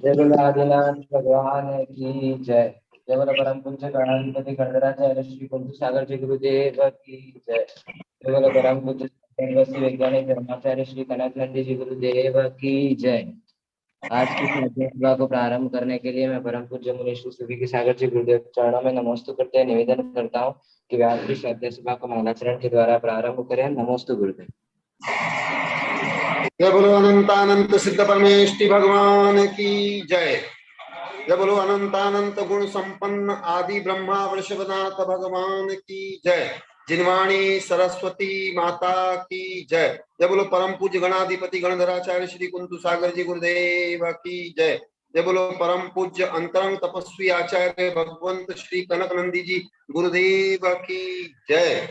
जय बोलो आदिनाथ भगवान की जय। जय बोलो परम पूज्य गणाधिपति गणराचार्य श्री कुंती सागर जी गुरुदेव की जय। जय बोलो परम पूज्य सर्वश्री वैज्ञानिक धर्माचार्य श्री कनक नंदी जी गुरुदेव की जय। आज की साधना सभा को प्रारंभ करने के लिए मैं परम पूज्य मुनि श्री सुखी की सागर जी गुरुदेव के चरणों में नमोस्तु करते हुए निवेदन करता हूँ कि वे आज की साधना सभा को मंगलाचरण के द्वारा प्रारंभ करें। नमोस्तु गुरुदेव। जय बोलो अनंतानंत सिद्ध परमेष्टि भगवान की जय। जय बोलो अनंतानंत गुण संपन्न आदि ब्रह्मा वृषभनाथ भगवान की जय। जिनवाणी सरस्वती माता की जय। जय बोलो परम पूज्य गणाधिपति गणधराचार्य श्री कुंतु सागर जी गुरुदेव की जय। जय बोलो परम पूज्य अंतरंग तपस्वी आचार्य भगवंत श्री कनक नंदी जी गुरुदेव की जय।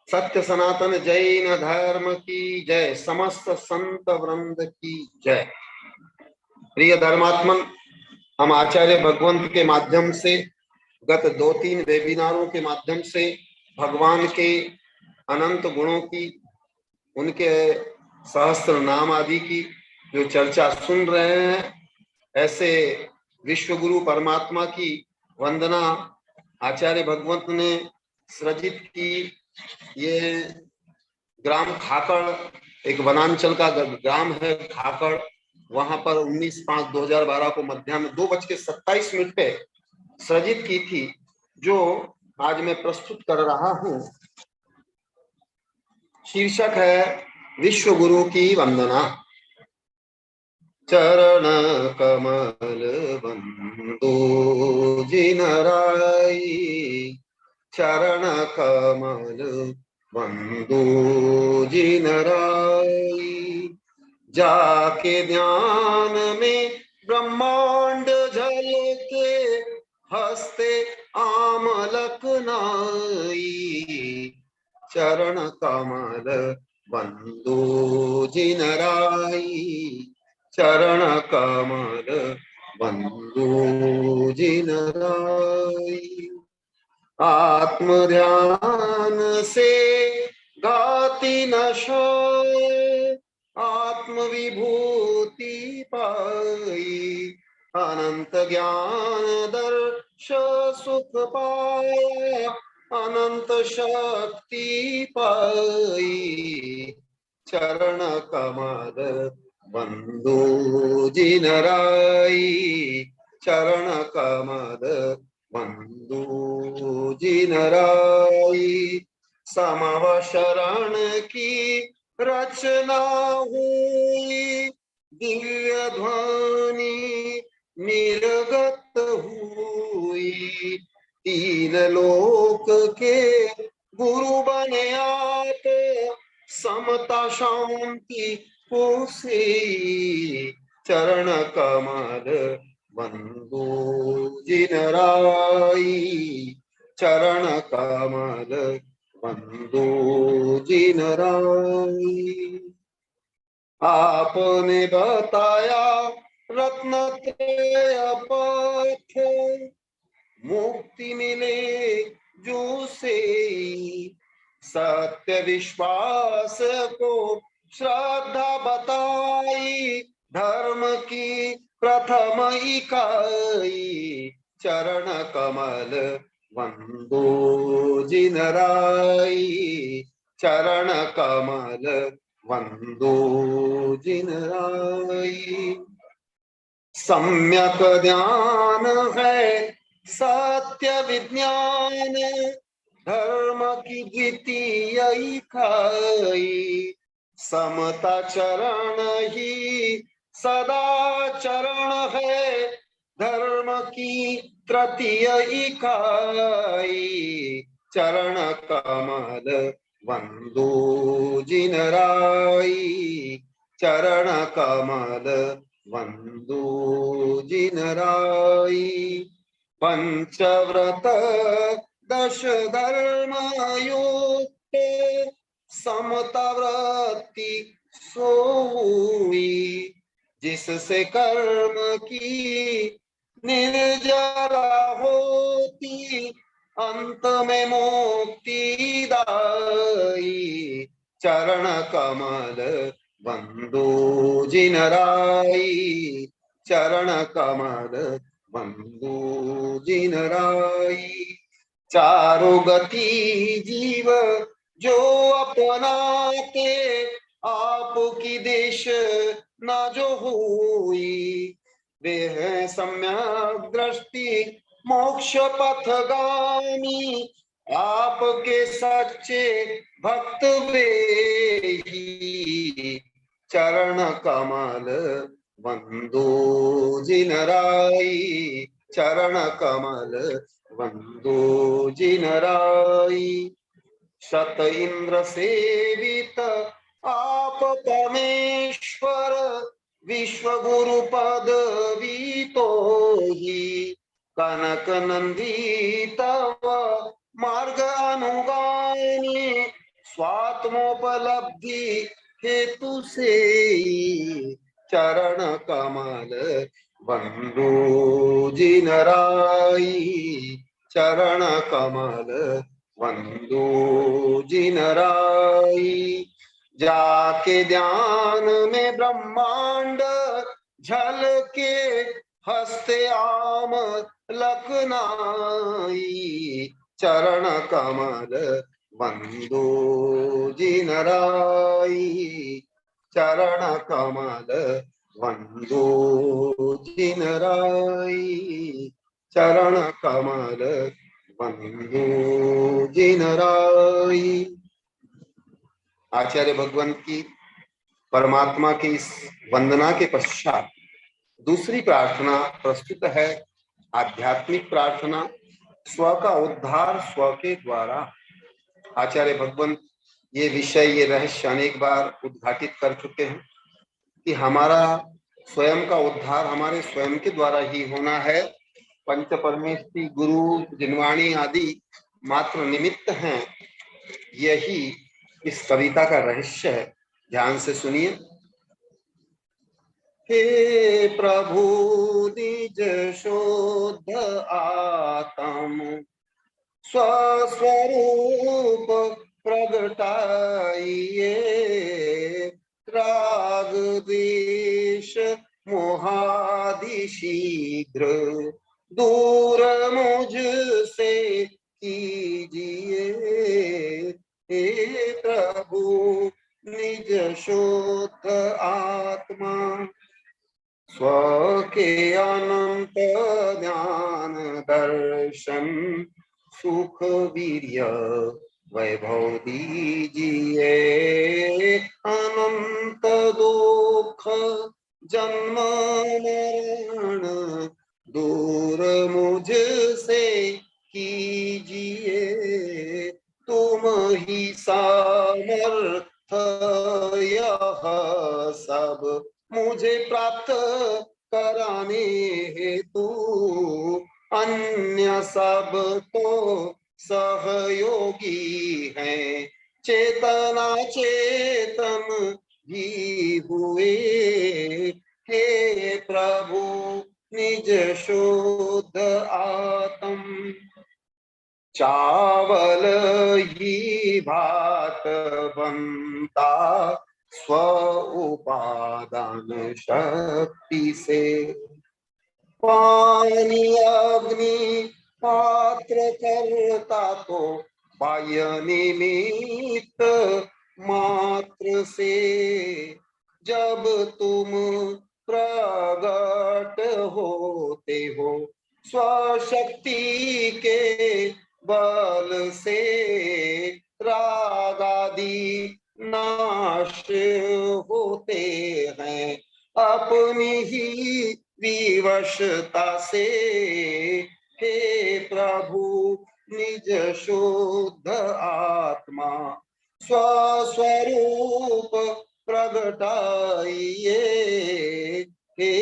सत्य सनातन जैन धर्म की जय। समस्त संत वृंद की जय। प्रिय धर्मात्मन, हम आचार्य भगवंत के माध्यम से गत 2-3 वेबिनारों के माध्यम से भगवान के अनंत गुणों की, उनके सहस्त्र नाम आदि की जो चर्चा सुन रहे हैं, ऐसे विश्वगुरु परमात्मा की वंदना आचार्य भगवंत ने सृजित की। ये ग्राम खाकड़ एक वनांचल का ग्राम है खाकड़, वहां पर 19/5/2012 को मध्याह्न 2:27 पे सृजित की थी, जो आज मैं प्रस्तुत कर रहा हूं। शीर्षक है विश्व गुरु की वंदना। चरण कमल बंदो जिनराई, चरण कमल बंदो जिनराई, जाके ध्यान में ब्रह्मांड झलके, हंसते आमलक नाई, चरण कमल बंदो जिनराई, चरण कमल बंदो जिनराई। आत्म ध्यान से गाती न शोए, आत्म विभूति पाई, अनंत ज्ञान दर्श सुख पाया, अनंत शक्ति पाई, चरण कमल बंदो जिनराई, चरण कमल बंदो जिनराई। समव शरण की रचना हुई, दिव्य ध्वनि निर्गत हुई, 3 लोक के गुरु बने आप, समता शांति पोसे, चरण कमल बंदो जिनराई, चरण कमल बंदो जिनराई। आपने बताया रत्नत्रय पथ, मुक्ति मिले जो से, सत्य विश्वास को श्रद्धा बताई, धर्म की प्रथम इकाई, चरण कमल बंदो जिनराई, चरण कमल बंदो जिनराई। सम्यक ध्यान है सत्य विज्ञान, धर्म की द्वितीय इकाई, समता चरण ही सदा चरण है, धर्म की तृतीय इकाई, चरण कमल बंदो जिनराई, चरण कमल बंदो जिनराई। पंचव्रत 10 धर्म युक्त, समता वृत्ति सोई, जिससे कर्म की निर्जरा होती, अंत में मुक्ति दाई। चरण कमल बंदो जिनराई, चरण कमल बंदो जिनराई। चारों गति जीव जो अपनाते, आपकी देश न जो हुई। वे हैं सम्यक दृष्टि मोक्ष पथगामी, आपके सच्चे भक्त वे ही। चरण कमल बंदो जिनराई, चरण कमल बंदो जिनराई। शत इंद्र सेवित आप परमेश्वर, विश्व गुरु पदवी तो ही। कनक नंदित मार्ग अनुगामी, स्वात्मोपलब्धि हेतु से। चरण कमल बंदो जिनराई, चरण कमल बंदो जिनराई। जाके ध्यान में ब्रह्मांड झलके, हस्ते आम लखनाई। चरण कमल बंदो जिनराई, चरण कमल बंदो जिनराई, चरण कमल बंदो जिनराई। आचार्य भगवान की परमात्मा की इस वंदना के पश्चात दूसरी प्रार्थना प्रस्तुत है, आध्यात्मिक प्रार्थना। स्व का उद्धार स्व के द्वारा। आचार्य भगवान ये विषय, ये रहस्य अनेक बार उद्घाटित कर चुके हैं कि हमारा स्वयं का उद्धार हमारे स्वयं के द्वारा ही होना है। पंच परमेष्टि, गुरु, जिनवाणी आदि मात्र निमित्त हैं। यही इस कविता का रहस्य है। ध्यान से सुनिए। हे प्रभु निज शोध आत्म, स्वस्वरूप प्रगटाइए। राग द्वेष मोहादि शीघ्र दूर मुझसे कीजिए। हे प्रभु निज शुद्ध आत्मा, स्व के अनंत ज्ञान दर्शन सुख वीर्य वैभव दीजिए। अनंत दुख जन्म मरण दूर मुझसे कीजिए। तुम ही सामर्थ यह सब मुझे प्राप्त कराने हेतु, अन्य सब तो सहयोगी हैं, चेतना चेतन भी हुए। हे प्रभु निज शुद्ध आत्म, चावल ही भात बनता स्व उपादान शक्ति से। पानी अग्नि पात्र करता तो बाह्य निमित्त मात्र से। जब तुम प्रगट होते हो स्वशक्ति के बल से, राग आदि नाश होते हैं अपनी ही विवशता से। हे प्रभु निज शुद्ध आत्मा, स्वस्वरूप प्रगटाइए। हे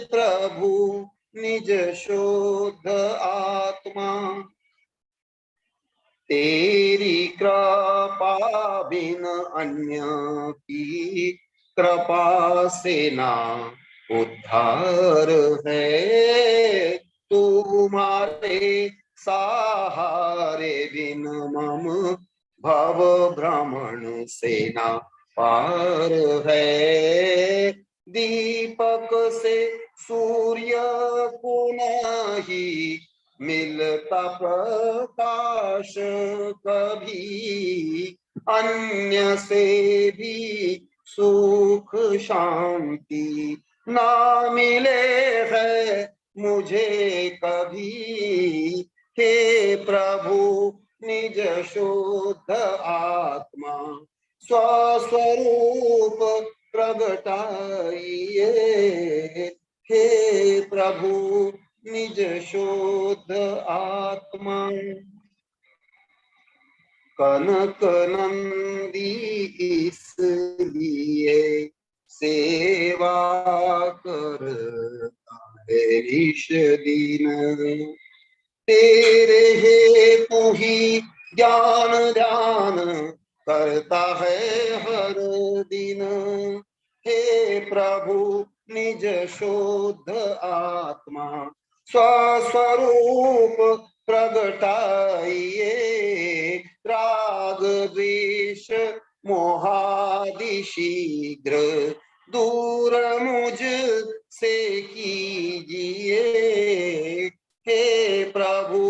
प्रभु निज शुद्ध आत्मा, तेरी कृपा बिन अन्य की कृपा से ना उद्धार है, तुम्हारे सहारे बिन मम भव भ्रमण से ना पार है। दीपक से सूर्य को नहीं मिलता प्रकाश कभी, अन्य से भी सुख शांति ना मिले है मुझे कभी। हे प्रभु निज शुद्ध आत्मा स्वस्वरूप प्रगटाइए। हे प्रभु निज शुद्ध आत्मा। कनक नंदी इसलिए सेवा करता है ईश दीन, तेरे हेतु ही ज्ञान ध्यान करता है हर दिन। हे प्रभु निज शुद्ध आत्मा स्वस्वरूप प्रगटाइए। राग द्वेष मोहादि शीघ्र दूर मुझ से कीजिए। हे प्रभु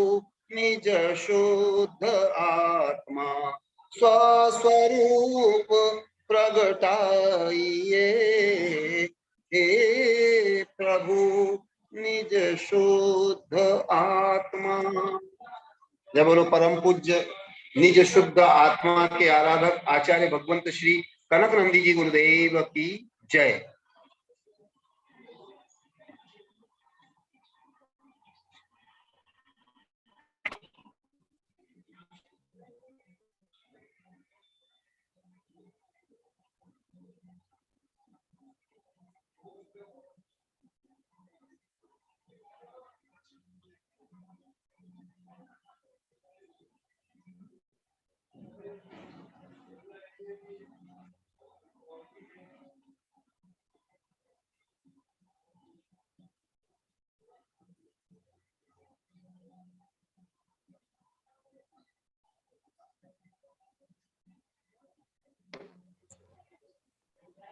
निज शुद्ध आत्मा स्वस्वरूप प्रगटाइए। हे प्रभु निज शुद्ध आत्मा। जय बोलो परम पूज्य निज शुद्ध आत्मा के आराधक आचार्य भगवंत श्री कनक नंदी जी गुरुदेव की जय।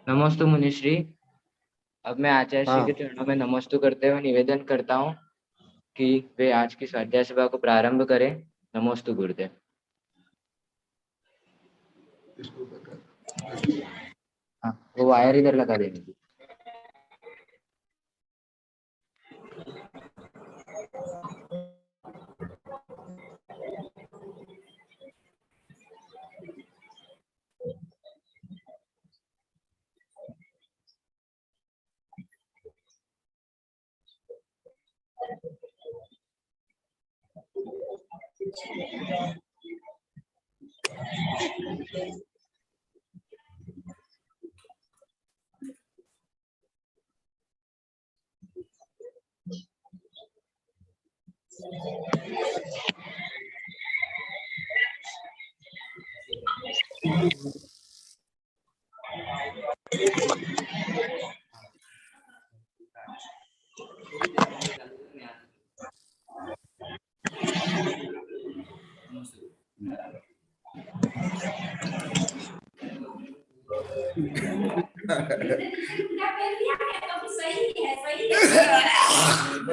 नमोस्तु मुनिश्री। अब मैं आचार्य श्री के चरणों में नमोस्तु करते हुए निवेदन करता हूँ कि वे आज की स्वाध्याय सभा को प्रारंभ करें। नमोस्तु गुरुदेव। हाँ, वो वायर इधर लगा देंगे।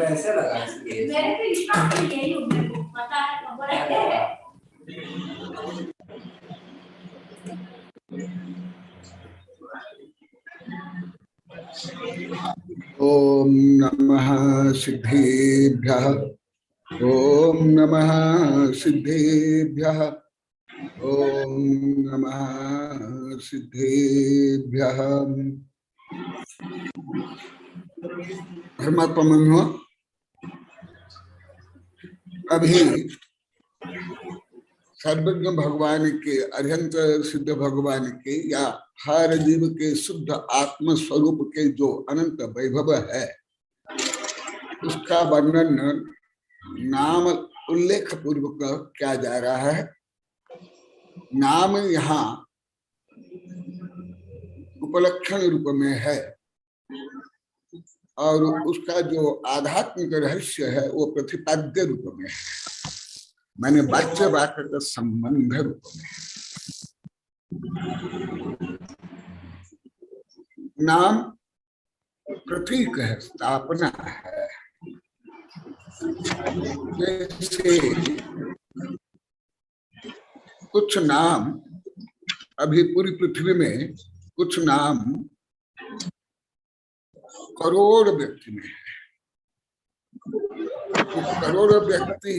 ऐसे लगा ओम नमः सिद्धेभ्यः। ओम नमः सिद्धेभ्यः। ओम नमः सिद्धेभ्यः। धर्मात्मा अभी सर्वज्ञ भगवान के अत्यंत सिद्ध भगवान के या हर जीव के शुद्ध आत्म स्वरूप के जो अनंत वैभव है उसका वर्णन नाम उल्लेख पूर्वक किया जा रहा है। नाम यहाँ उपलक्षण रूप में है और उसका जो आध्यात्मिक रहस्य है वो प्रतिपाद्य रूप में है, माने वाच्य वाक्य का संबंध रूप में है। नाम प्रतीक है, स्थापना है। जैसे कुछ नाम अभी पूरी पृथ्वी में कुछ नाम करोड़ व्यक्ति में है, तो करोड़ व्यक्ति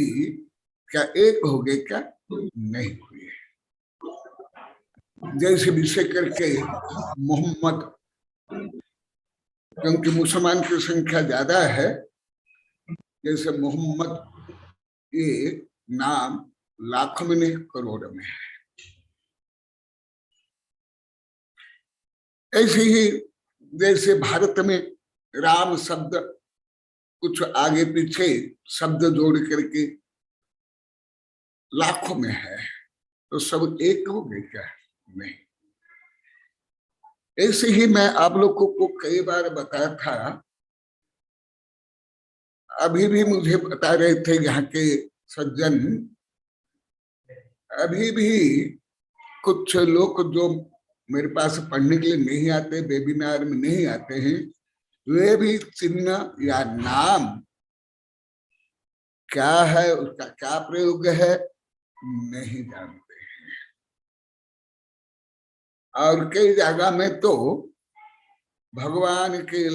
क्या एक हो गए? क्या नहीं हुए। जैसे विषय करके मोहम्मद, क्योंकि मुसलमान की संख्या ज्यादा है, जैसे मोहम्मद ये नाम लाखों में नहीं करोड़ में है। ऐसे ही जैसे भारत में राम शब्द कुछ आगे पीछे शब्द जोड़ करके लाखों में है, तो सब एक हो गए क्या? नहीं। ऐसे ही मैं आप लोगों को कई बार बताया था, अभी भी मुझे बता रहे थे यहाँ के सज्जन, अभी भी कुछ लोग जो मेरे पास पढ़ने के लिए नहीं आते, वेबिनार में नहीं आते हैं, वे भी चिन्ह या नाम क्या है, उसका क्या प्रयोग है, नहीं जानते हैं। और कई जगह में तो भगवान के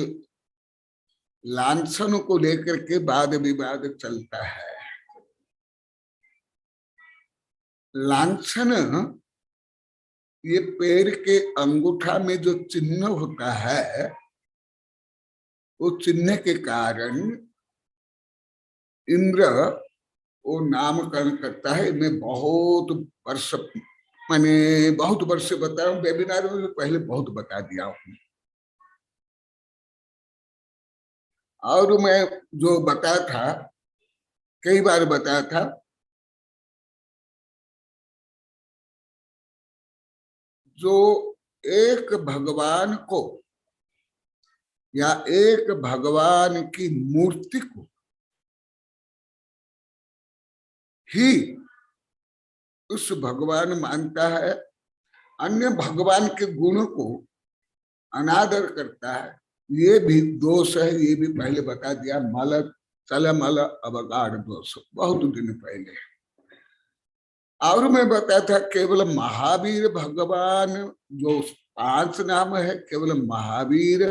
लांछनों को लेकर के वाद विवाद चलता है। लांछन ये पैर के अंगूठा में जो चिन्ह होता है, वो चिन्ह के कारण इंद्र वो नामकरण करता है। मैं बहुत वर्ष मैंने बहुत वर्ष से बताया हूँ, वेबिनार में पहले बहुत बता दिया हूँ। और मैं जो बताया था, कई बार बताया था, जो एक भगवान को या एक भगवान की मूर्ति को ही उस भगवान मानता है, अन्य भगवान के गुणों को अनादर करता है, ये भी दोष है। ये भी पहले बता दिया, मल चल मल अवगाढ़ दोष, बहुत दिन पहले। और मैं बताया था केवल महावीर भगवान, जो 5 नाम है, केवल महावीर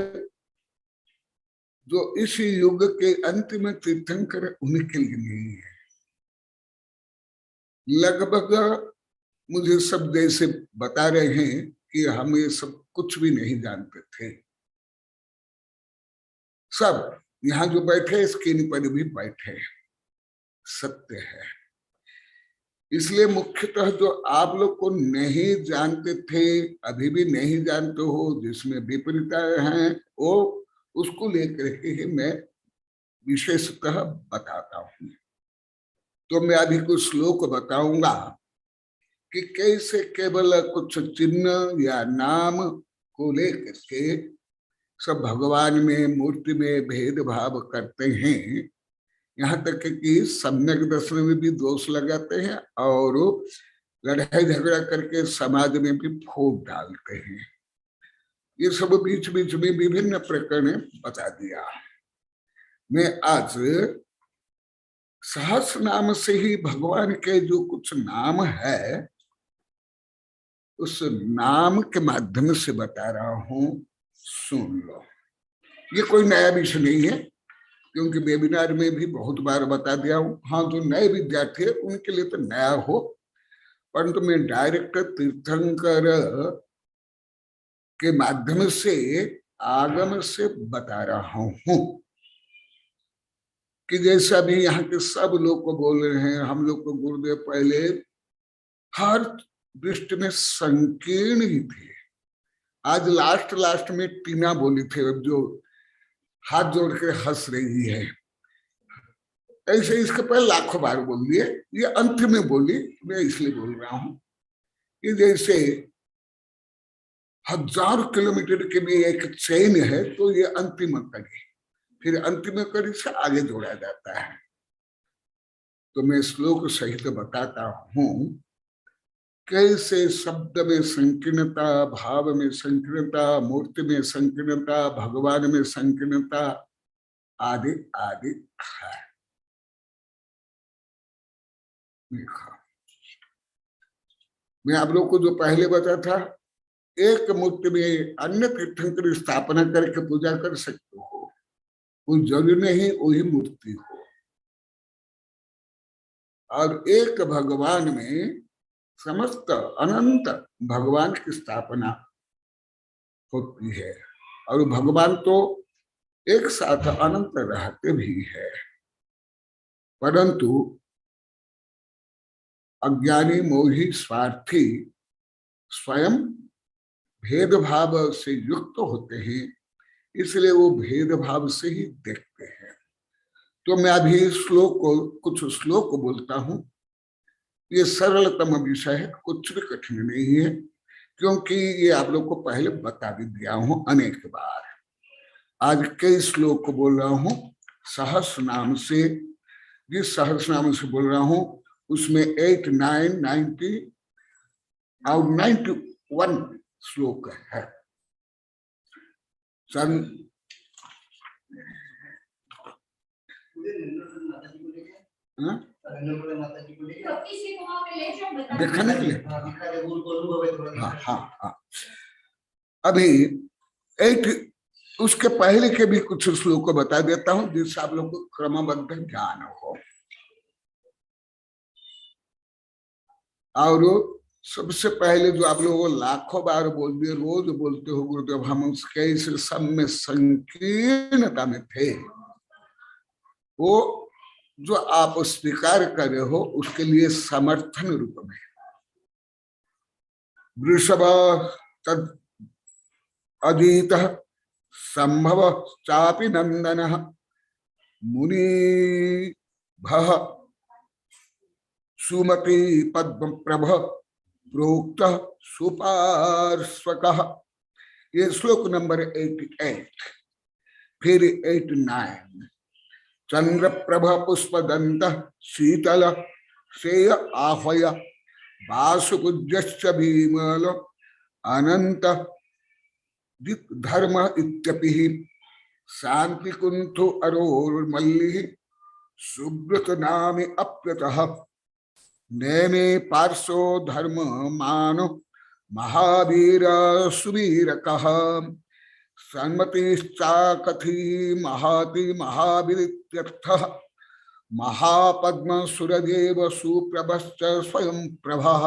जो इस युग के अंतिम तीर्थंकर, उनके लिए नहीं है। लगभग मुझे सब जैसे बता रहे हैं कि हम ये सब कुछ भी नहीं जानते थे। सब यहाँ जो बैठे स्क्रीन पर भी बैठे, सत्य है। इसलिए मुख्यतः जो आप लोग को नहीं जानते थे, अभी भी नहीं जानते हो, जिसमें विपरीतताएं हैं, वो उसको लेकर के मैं विशेषतः बताता हूँ। तो मैं अभी कुछ श्लोक बताऊंगा कि कैसे केवल कुछ चिन्ह या नाम को लेकर के सब भगवान में, मूर्ति में भेदभाव करते हैं। यहाँ तक कि सम्यक दर्शन में भी दोष लगाते हैं और लड़ाई झगड़ा करके समाज में भी फूट डालते हैं। ये सब बीच बीच में विभिन्न प्रकरण बता दिया। मैं आज सहस्र नाम से ही भगवान के जो कुछ नाम है, उस नाम के माध्यम से बता रहा हूं, सुन लो। ये कोई नया विषय नहीं है, क्योंकि वेबिनार में भी बहुत बार बता दिया हूं। हाँ, जो नए विद्यार्थी है उनके लिए तो नया हो, परंतु मैं डायरेक्ट तीर्थंकर के माध्यम से आगम से बता रहा हूं कि जैसा भी यहाँ के सब लोग को बोल रहे हैं, हम लोग को गुरुदेव पहले हर दृष्टि में संकीर्ण ही थे। आज लास्ट में टीना बोली थे, जो हाथ जोड़ के हंस रही है। ऐसे इसके पहले लाखों बार बोल दिए, ये अंत में बोली, मैं इसलिए बोल रहा हूं कि जैसे 1000 किलोमीटर की भी एक चेन है, तो ये अंतिम कड़ी, फिर अंतिम कड़ी से आगे जोड़ा जाता है। तो मैं श्लोक सहित बताता हूं कैसे शब्द में संकीर्णता, भाव में संकीर्णता, मूर्ति में संकीर्णता, भगवान में संकीर्णता आदि आदि है। मैं आप लोग को जो पहले बताया था, एक मूर्ति में अन्य तीर्थंकर स्थापना करके पूजा कर सकते हो, वो जरूरी नहीं वही मूर्ति हो। और एक भगवान में समस्त अनंत भगवान की स्थापना होती है, और भगवान तो एक साथ अनंत रहते भी है, परंतु अज्ञानी मोही स्वार्थी स्वयं भेदभाव से युक्त होते हैं, इसलिए वो भेदभाव से ही देखते हैं। तो मैं अभी कुछ श्लोक बोलता हूं। ये सरलतम विषय है, कुछ भी कठिन नहीं है, क्योंकि ये आप लोग को पहले बता भी दिया हूं अनेक बार। आज कई श्लोक बोल रहा हूं सहस्र नाम से। जिस सहस्र नाम से बोल रहा हूं उसमें 8, 9, 90 और 91 श्लोक है। दिखाने के लिए हाँ। अभी 8 उसके पहले के भी कुछ श्लोक बता देता हूं जिससे आप लोग को क्रमबद्ध ज्ञान हो। और सबसे पहले जो आप लोगों को लाखों बार बोल दिए, रोज बोलते हो गुरुदेव, हम उसके इस सब में संकीर्णता में थे, वो जो आप स्वीकार कर रहे हो उसके लिए समर्थन रूप में वृषभ तद अजीत संभव चापि नंदन मुनि भः सुमति पद्म प्रभ प्रोक्त सुपार्श्वकः। ये श्लोक नंबर 88। फिर 89 चंद्र प्रभ पुष्पदंत शीतल सेय आहय वासुकुज्यश्च भीमल अनंत धर्म इत्यपि शांति कुंठो अरोर्मल्लि सुब्रत नामे अप्यतः नेमे पार्श्व धर्म मान महावीर सुवीरकः सन्मतिश्चाकथी महाति महावीरित्यर्थः महापद्म सुरदेव सुप्रभश्च स्वयं प्रभः।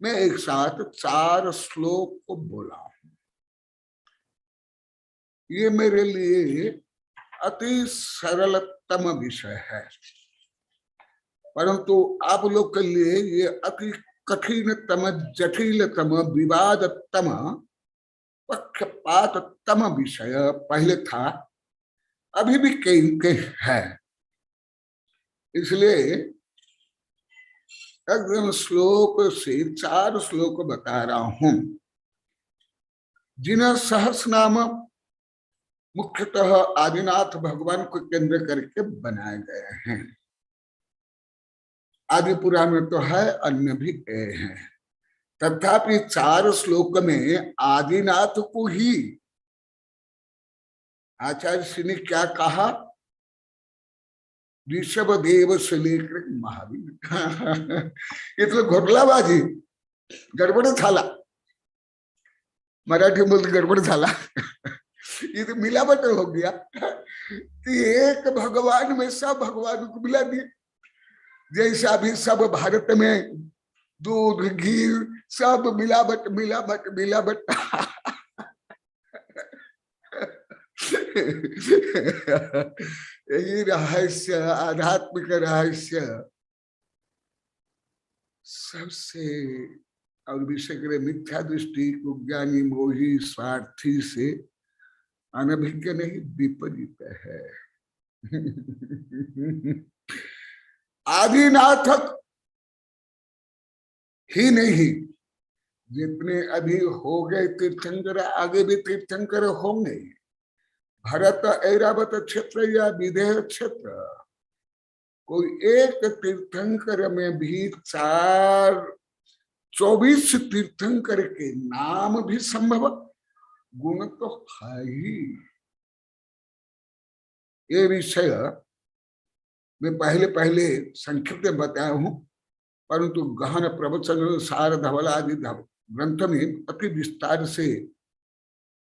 मैं एक साथ 4 श्लोक को बोला हूं। ये मेरे लिए अति सरलतम विषय है, परंतु आप लोग के लिए ये अति कठिनतम, जटिलतम, विवादतम, पक्षपाततम विषय पहले था, अभी भी कई है। इसलिए एकदम श्लोक से 4 श्लोक बता रहा हूं जिन्हें सहस्रनाम मुख्यतः आदिनाथ भगवान को केंद्र करके बनाए गए हैं। आदि पुराण में तो है, अन्य भी हैं, तथापि 4 श्लोक में आदिनाथ को ही आचार्य श्री ने क्या कहा, ऋषभ देव से लेकर महावीर। ये तो घोटलाबाजी, गड़बड़ झाला, मराठी बोलते गड़बड़ झाला। ये तो मिलावट हो गया कि एक भगवान में सब भगवान को मिला दिए। जैसे अभी सब भारत में दूध घी सब मिलावट मिलावट मिलावट। यही रहस्य, आध्यात्मिक रहस्य सबसे, और विषय के मिथ्या दृष्टि को ज्ञानी मोही स्वार्थी से अनभिज्ञ नहीं विपरीत है। आदिनाथ ही नहीं, जितने अभी हो गए तीर्थंकर आगे भी तीर्थंकर होंगे। भरत ऐरावत क्षेत्र या विदेह क्षेत्र, कोई एक तीर्थंकर में भी 24 तीर्थंकर के नाम भी संभव, गुण तो है ही। ये विषय मैं पहले पहले संक्षिप्त में बताया हूं, परंतु गहन प्रवचन सार धवल आदि ग्रंथ में अति विस्तार से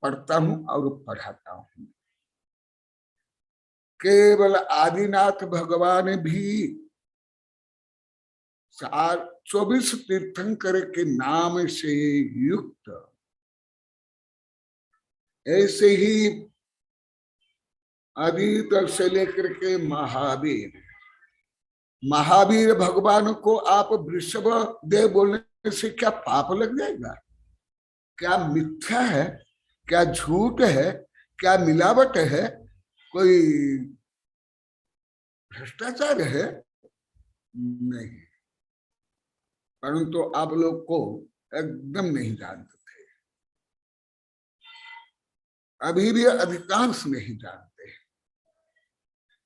पढ़ता हूं और पढ़ाता हूं। केवल आदिनाथ भगवान भी 24 तीर्थंकर के नाम से युक्त, ऐसे ही अतीत से लेकर के महावीर भगवान को आप वृषभ देव बोलने से क्या पाप लग जाएगा? क्या मिथ्या है? क्या झूठ है? क्या मिलावट है? कोई भ्रष्टाचार है? नहीं, परंतु आप लोग को एकदम नहीं जानते थे, अभी भी अधिकांश नहीं जानते।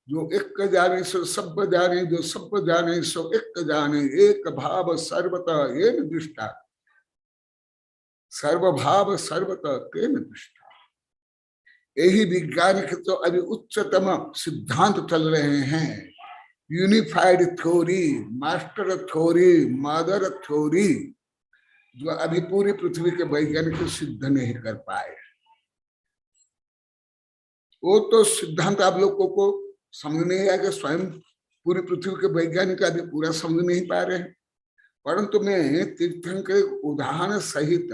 जो एक जाने सो सब जाने, जो सब जाने सो एक जाने, एक भाव सर्वतः येन दृष्टा, सर्वभाव सर्वतः तेन दृष्टा। यही विज्ञान के तो अभी उच्चतम सिद्धांत चल रहे हैं। Unified theory, master theory, mother theory, जो अभी पूरी पृथ्वी के वैज्ञानिक सिद्ध नहीं कर पाए। वो तो सिद्धांत आप लोगों को समझ नहीं आएगा, स्वयं पूरी पृथ्वी के वैज्ञानिक अभी पूरा समझ नहीं पा रहे हैं, परंतु मैं तीर्थंकर उदाहरण सहित,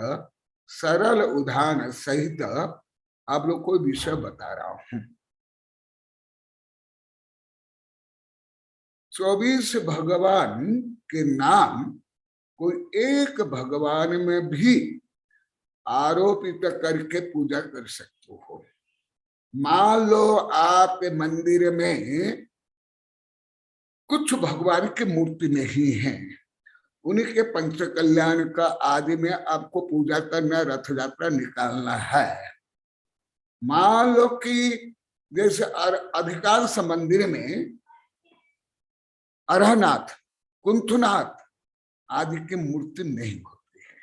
सरल उदाहरण सहित आप लोग को विषय बता रहा हूं। 24 भगवान के नाम कोई एक भगवान में भी आरोपित करके पूजा कर सकते हो। मान लो आपके मंदिर में कुछ भगवान की मूर्ति नहीं है, उन्हीं के पंच कल्याण का आदि में आपको पूजा करना, रथ यात्रा निकालना है। मान लो कि जैसे अधिकांश मंदिर में अरहनाथ, कुंथनाथ आदि की मूर्ति नहीं होती है।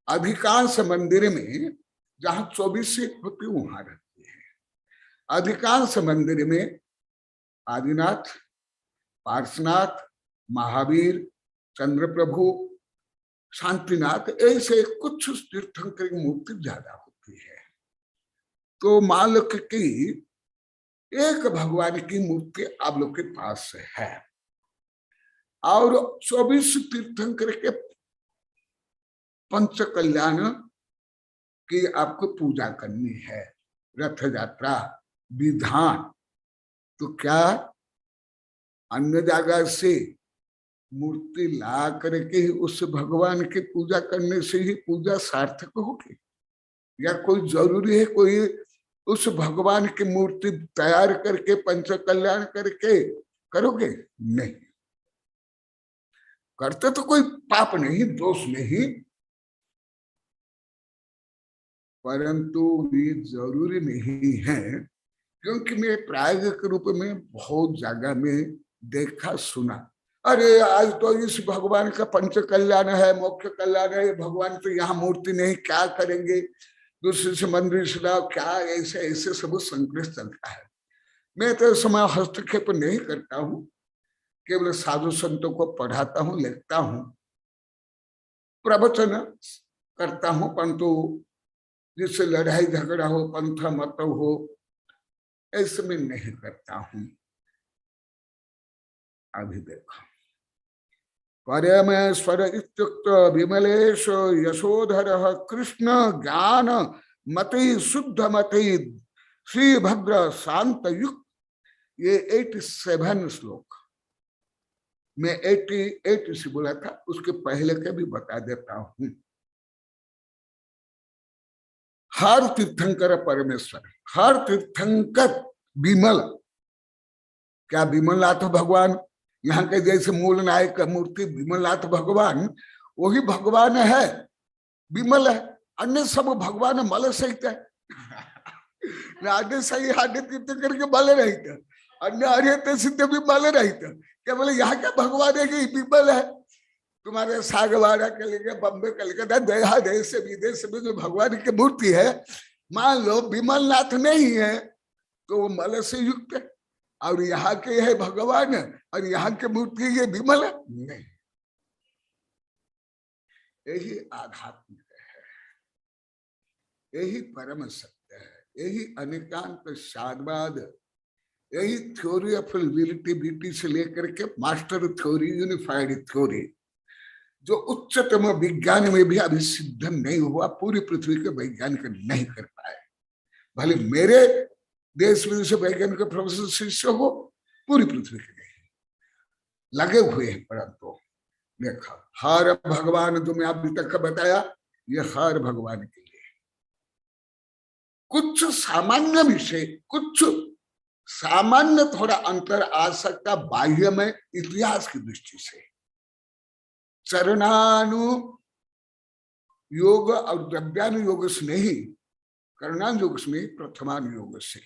अधिकांश मंदिर में जहां 24 होती वहां रहती है। अधिकांश मंदिर में आदिनाथ, पार्श्वनाथ, महावीर, चंद्र प्रभु, शांतिनाथ, ऐसे कुछ तीर्थंकर की मूर्ति ज्यादा होती है। तो मान लो कि एक भगवान की मूर्ति आप लोग के पास है और 24 तीर्थंकर के पंच कल्याण की आपको पूजा करनी है, रथ यात्रा विधान, तो क्या अन्य जगह से मूर्ति ला करके उस भगवान की पूजा करने से ही पूजा सार्थक होगी? या कोई जरूरी है कोई उस भगवान की मूर्ति तैयार करके पंच कल्याण करके करोगे? नहीं, करते तो कोई पाप नहीं, दोष नहीं, परंतु ये जरूरी नहीं है। क्योंकि मैं प्रायोगिक रूप में बहुत जगह में देखा सुना, अरे आज तो इस भगवान का पंच कल्याण है, मोक्ष कल्याण है, भगवान तो यहाँ मूर्ति नहीं, क्या करेंगे, दूसरे से मंदिर से लाओ, क्या ऐसे ऐसे सब संघर्ष चलता है। मैं तो समय हस्तक्षेप नहीं करता हूँ, केवल साधु संतों को पढ़ाता हूँ, लिखता हूँ, प्रवचन करता हूँ, परंतु जिससे लड़ाई झगड़ा हो, पंथ मत हो, ऐसे में नहीं करता हूँ। अभी देखो, परमेश्वर इत्युक्त विमलेश यशोधर कृष्ण ज्ञान मति शुद्ध मति श्री भद्र शांत युक्त, ये 87 श्लोक मैं 88 से बोला था, उसके पहले के भी बता देता हूं। हर तीर्थंकर परमेश्वर, हर तीर्थंकर विमल, क्या विमलनाथ भगवान यहाँ के जैसे मूल नायक मूर्ति विमलनाथ भगवान वही भगवान है, विमल है, अन्य सब भगवान मल सहित है। अन्य सही आद्य तीर्थ करके मल रहित, अन्य अर्हत सिद्ध भी मल रहित। क्या बोले यहाँ क्या भगवान है कि विमल है? तुम्हारे सागवाड़ा कलिका, बम्बे कलकत्ता, दया देश विदेश में जो भगवान की मूर्ति है, मान लो विमल नाथ नहीं है तो वो मल से युक्त है, और यहाँ के है भगवान और यहाँ की मूर्ति ये विमल है नहीं। यही आध्यात्म है, यही परम सत्य है, यही अनेकांत शादवाद, यही थ्योरी ऑफ रिलेटिविटी से लेकर के मास्टर थ्योरी, यूनिफाइड थ्योरी, जो उच्चतम विज्ञान में भी अभी सिद्ध नहीं हुआ, पूरी पृथ्वी के वैज्ञानिक नहीं कर पाए। भले मेरे देश विदेश से वैज्ञानिक प्रोफेसर शिष्य हो, पूरी पृथ्वी के नहीं लगे हुए हैं। परंतु देखा हर भगवान जो मैं अभी तक बताया, ये हर भगवान के लिए कुछ सामान्य विषय, कुछ सामान्य थोड़ा अंतर आ सकता बाह्य में इतिहास की दृष्टि से। चरणानु योग और द्रव्यानुयोग से नहीं, कर्णानुयोग से, प्रथमानुयोग से।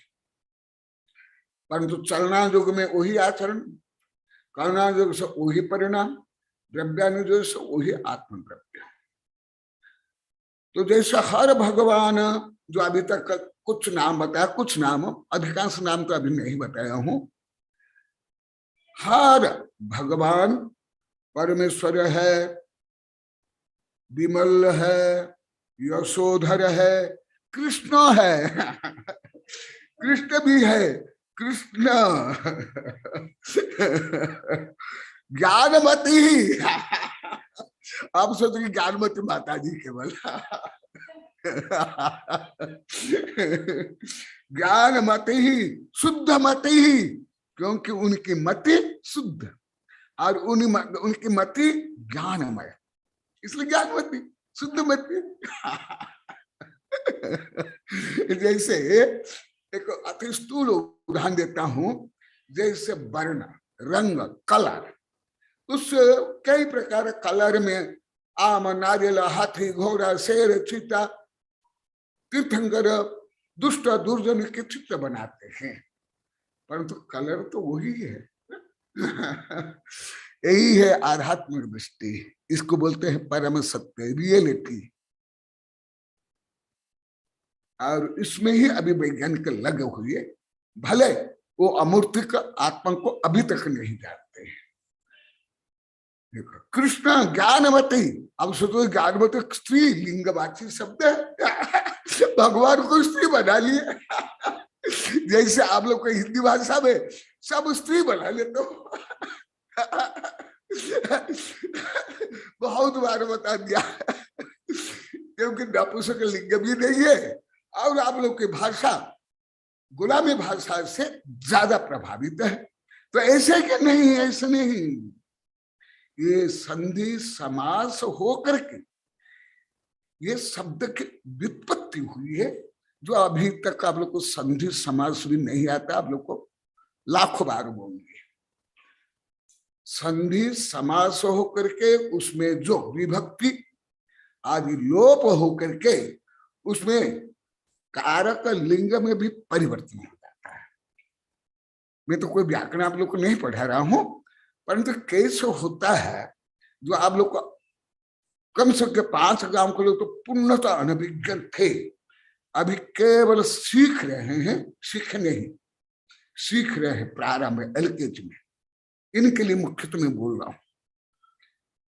परंतु चरणानुयोग में वही आचरण, कर्णानुयोग से वही परिणाम, द्रव्यानुयोग से वही आत्मद्रव्य। तो जैसा हर भगवान जो अभी तक कुछ नाम बताया, कुछ नाम, अधिकांश नाम तो अभी नहीं बताया हूं। हर भगवान परमेश्वर है, विमल है, यशोधर है, कृष्ण है। कृष्ण भी है, कृष्ण ज्ञानमती। आप सोचेंगे ज्ञानमती माता जी केवल। ज्ञानमती ही, शुद्ध मति ही, क्योंकि उनकी मति शुद्ध और उनकी मति ज्ञानमय, इसलिए ज्ञानमती, शुद्ध मति। जैसे एक अति स्थूल उदाहरण देता हूं, जैसे वर्ण, रंग, कलर, उस कई प्रकार कलर में आम, नारियल, हाथी, घोड़ा, शेर, चीता, तीर्थंकर, दुष्ट, दुर्जन के चित्र बनाते हैं, परंतु कलर तो वही है। यही है आध्यात्मिक दृष्टि, इसको बोलते हैं परम सत्य, रियलिटी। और इसमें ही अभी वैज्ञानिक लगे हुए, भले वो अमूर्तिक आत्मा को अभी तक नहीं जानते हैं। देखो कृष्ण ज्ञानवती, अब सोचो ज्ञानवती स्त्री लिंगवाची शब्द है। भगवान को स्त्री बना लिए। जैसे आप लोग को हिंदी भाषा में सब स्त्री बना लेते हो। बहुत बार बता दिया, क्योंकि नपुंसक लिंग भी नहीं है और आप लोग की भाषा गुलामी भाषा से ज्यादा प्रभावित है। तो ऐसे कि नहीं, ऐसे नहीं, ये संधि समास हो करके ये शब्द की व्युत्पत्ति हुई है, जो अभी तक आप लोग को संधि समास भी नहीं आता। आप लोग को लाखों बार बोलेंगे संधि समास हो करके उसमें जो विभक्ति आदि लोप हो करके उसमें कारक लिंग में भी परिवर्तन हो जाता है। मैं तो कोई व्याकरण आप लोग को नहीं पढ़ा रहा हूं, परंतु कैसे होता है, जो आप लोग को कम से कम 5 गांव के लोग तो पूर्णतः अनभिज्ञ थे, अभी केवल सीख रहे हैं, सीख रहे हैं प्रारंभ एलकेजी में। इनके लिए मुख्यतः मैं बोल रहा हूं,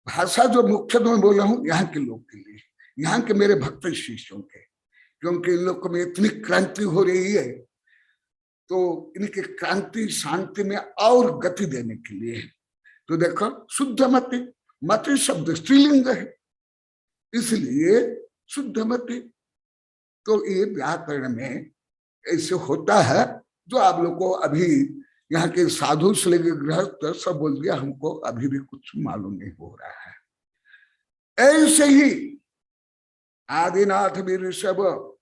भाषा जो मुख्यतः मैं बोल रहा हूं यहाँ के लोग के लिए, यहाँ के मेरे भक्त शिष्यों के, क्योंकि इन लोग में इतनी क्रांति हो रही है, तो इनकी क्रांति शांति में और गति देने के लिए। तो देखो शुद्ध मति, मति शब्द स्त्रीलिंग है, इसलिए शुद्ध मति। तो ये व्याकरण में ऐसे होता है, जो आप लोग को अभी यहाँ के साधु से लेकर गृहस्थ सब बोल दिया, हमको अभी भी कुछ मालूम नहीं हो रहा है। ऐसे ही आदिनाथ भी ऋषभ,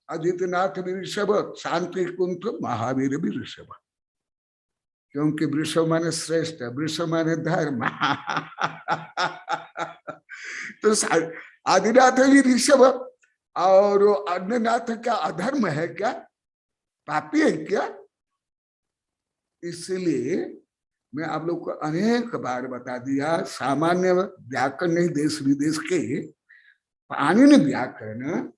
अजितनाथ भी ऋषभ, शांति कुंठ महावीर भी ऋषभ, क्योंकि वृषभ माने श्रेष्ठ, वृषभ माने धर्म। तो आदिनाथ भी ऋषभ और अन्यनाथ क्या अधर्म है क्या, पापी है क्या? इसलिए मैं आप लोग को अनेक बार बता दिया, सामान्य व्याकरण नहीं, देश विदेश के पाणिनि व्याकरण,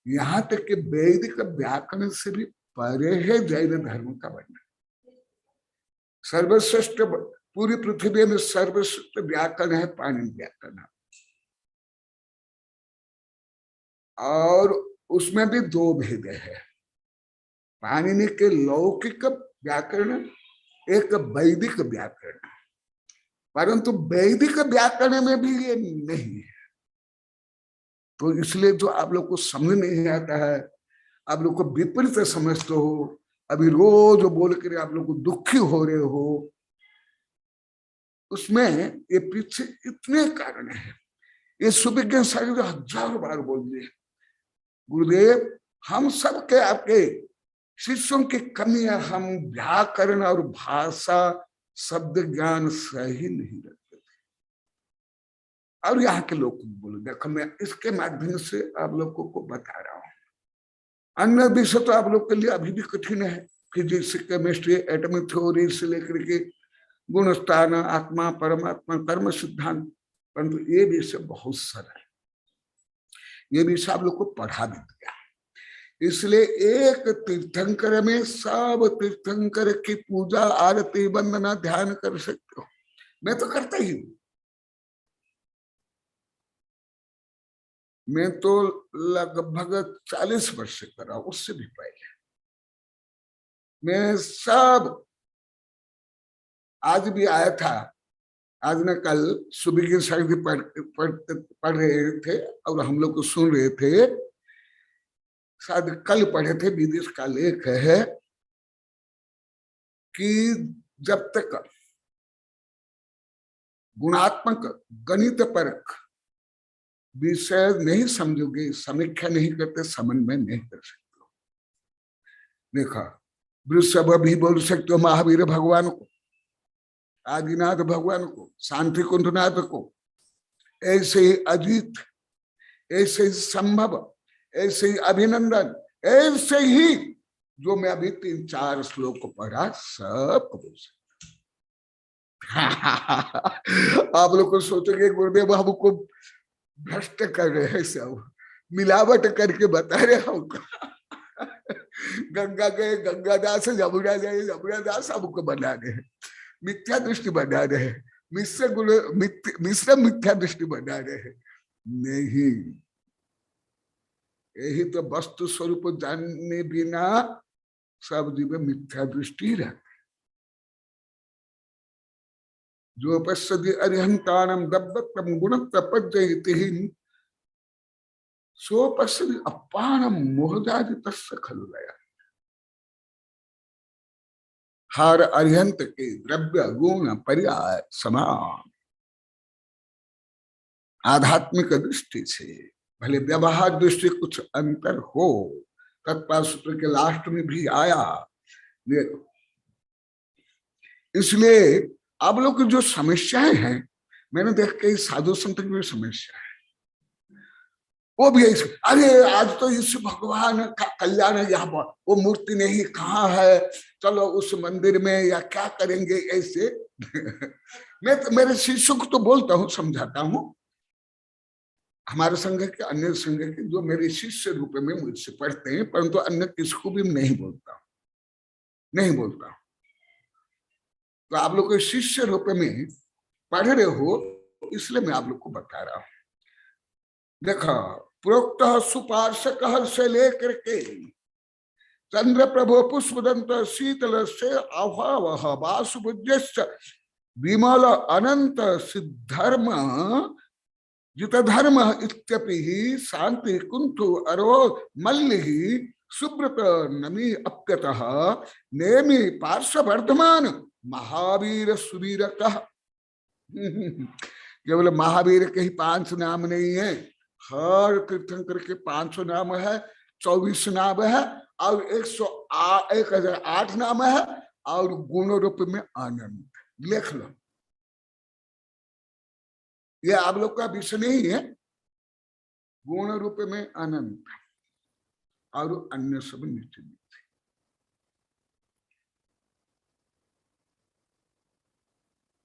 यहाँ तक कि वैदिक व्याकरण से भी परे है जैन धर्म का वर्णन। सर्वश्रेष्ठ पूरी पृथ्वी में सर्वश्रेष्ठ व्याकरण है पाणिनि व्याकरण, और उसमें भी दो भेद है। पाणिनि के लौकिक व्याकरण, एक वैदिक व्याकरण, परंतु वैदिक व्याकरण में भी ये नहीं है। तो इसलिए जो आप लोग को समझ नहीं आता है, आप लोग को विपरीत समझते हो, अभी रोज बोल कर आप लोग को दुखी हो रहे हो, उसमें ये पीछे इतने कारण है। ये सुविज्ञान सागर हजारों बार बोल दिए, गुरुदेव हम सब के आपके शिष्यों की कमी है, हम व्याकरण और भाषा शब्द ज्ञान सही नहीं रखते थे। और यहाँ के लोग बोले, देखो मैं इसके माध्यम से आप लोगों को बता रहा हूँ। अन्य विषय तो आप लोग के लिए अभी भी कठिन है, फिजिक्स, केमिस्ट्री, एटॉमिक थ्योरी से लेकर के गुण स्थान, आत्मा, परमात्मा, कर्म सिद्धांत, परंतु ये विषय बहुत सरल है, ये विषय आप लोग को पढ़ा भी दिया। इसलिए एक तीर्थंकर में सब तीर्थंकर की पूजा, आरती, वंदना, ध्यान कर सकते हो। मैं तो करता ही हूं, मैं तो लगभग 40 वर्ष से कर रहा हूं, उससे भी पहले मैं सब, आज भी आया था, आज न कल सुबह की शायद पढ़ रहे थे और हम लोग को सुन रहे थे, शायद कल पढ़े थे, विदेश का लेख है कि जब तक गुणात्मक गणित परक विषय नहीं समझोगे, समीक्षा नहीं करते, समन्वय नहीं कर सकते हो। देखा, वृषभ भी बोल सकते हो महावीर भगवान को, आदिनाथ भगवान को, शांति कुंठनाथ को, ऐसे ही अजीत, ऐसे ही संभव, ऐसे ही अभिनंदन, ऐसे ही जो मैं अभी 3-4 श्लोक को पढ़ा, सब बोल सकते। आप लोग को सोचोगे गुरुदेव हमको भ्रष्ट कर रहे हैं, सब मिलावट करके बता रहे हमको। गंगा गए गंगादास, यमुना गए यमुनादास, हमको बना रहे हैं, मिथ्या दृष्टि बना रहे हैं, मिश्र मिथ्या दृष्टि बना रहे हैं। नहीं, यही तो वस्तु स्वरूप जानने बिना सब जीव मिथ्या दृष्टि रहते। जो पश्यति अरिहंतानम दब्बतम गुणत्वपज्जयति सो पश्यति अपानम मोहजाति तस्य खलु लया। हर अरिहंत के द्रव्य गुण पर्याय समान। आध्यात्मिक दृष्टि से भले व्यवहार दृष्टि कुछ अंतर हो, तत्पाल सूत्र के लास्ट में भी आया। इसलिए आप लोग की जो समस्याएं हैं, मैंने देख के साधु संत की भी समस्या है, वो भी ऐसे, अरे आज तो इस भगवान का कल्याण है, यहाँ वो मूर्ति नहीं, कहाँ है, चलो उस मंदिर में, या क्या करेंगे ऐसे। मैं तो मेरे शिष्यों को तो बोलता हूँ, समझाता हूँ, हमारे संघ के, अन्य संघ के जो मेरे शिष्य रूप में मुझसे पढ़ते हैं, परंतु अन्य किसको भी नहीं बोलता, नहीं बोलता। तो आप लोग शिष्य रूप में पढ़ रहे हो, इसलिए मैं आप लोग को बता रहा हूं। देखा, प्रोक्त सुपार्शक से लेकर के चंद्र प्रभो पुष्पदंत शीतल से अभाव वासुभुज्य विमल अनंत सिद्धर्म जित धर्म इत्यपि शांति कुंठु अरो मल्लि सुब्रत नमी अप्यतः नेमि पार्श्ववर्धमान महावीर सुवीर कह। केवल महावीर के ही 5 नाम नहीं है, हर तीर्थंकर के 500 नाम है, 24 नाम है, और 1008 नाम है, और गुण रूप में आनंद। लिख लो, ये आप लोग का विषय नहीं है, गुण रूप में अनंत और अन्य सब नित्य नित्य।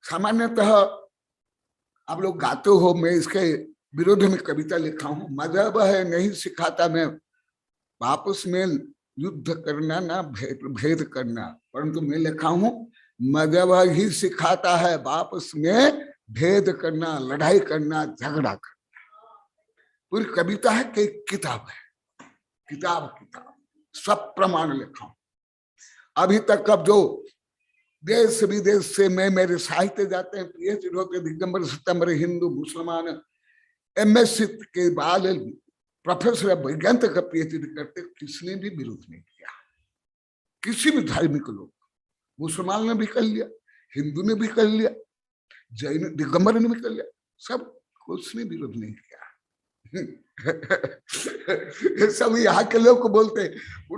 सामान्यतः आप लोग गाते हो, मैं इसके विरोध में कविता लिखा हूं। मजहब है नहीं सिखाता मैं आपस में युद्ध करना ना भेद करना, परंतु मैं लिखा हूं मजहब ही सिखाता है आपस में भेद करना, लड़ाई करना, झगड़ा करना। पूरी कविता है कि किताब है, किताब किताब सब प्रमाण लिखा हूं। अभी तक अब जो देश विदेश से मैं मेरे साहित्य जाते हैं, पीएचडी होते, दिगंबर सितंबर हिंदू मुसलमान, एमएससी के बाद प्रोफेसर वैज्ञानिक का पीएचडी करते, किसने भी विरोध नहीं किया। किसी भी धार्मिक लोग, मुसलमान ने भी कर लिया, हिंदू ने भी कर लिया, जैन दिगंबर ने भी कर लिया, सब कुछ ने विरोध नहीं किया। सब यहाँ के लोग को बोलते हैं,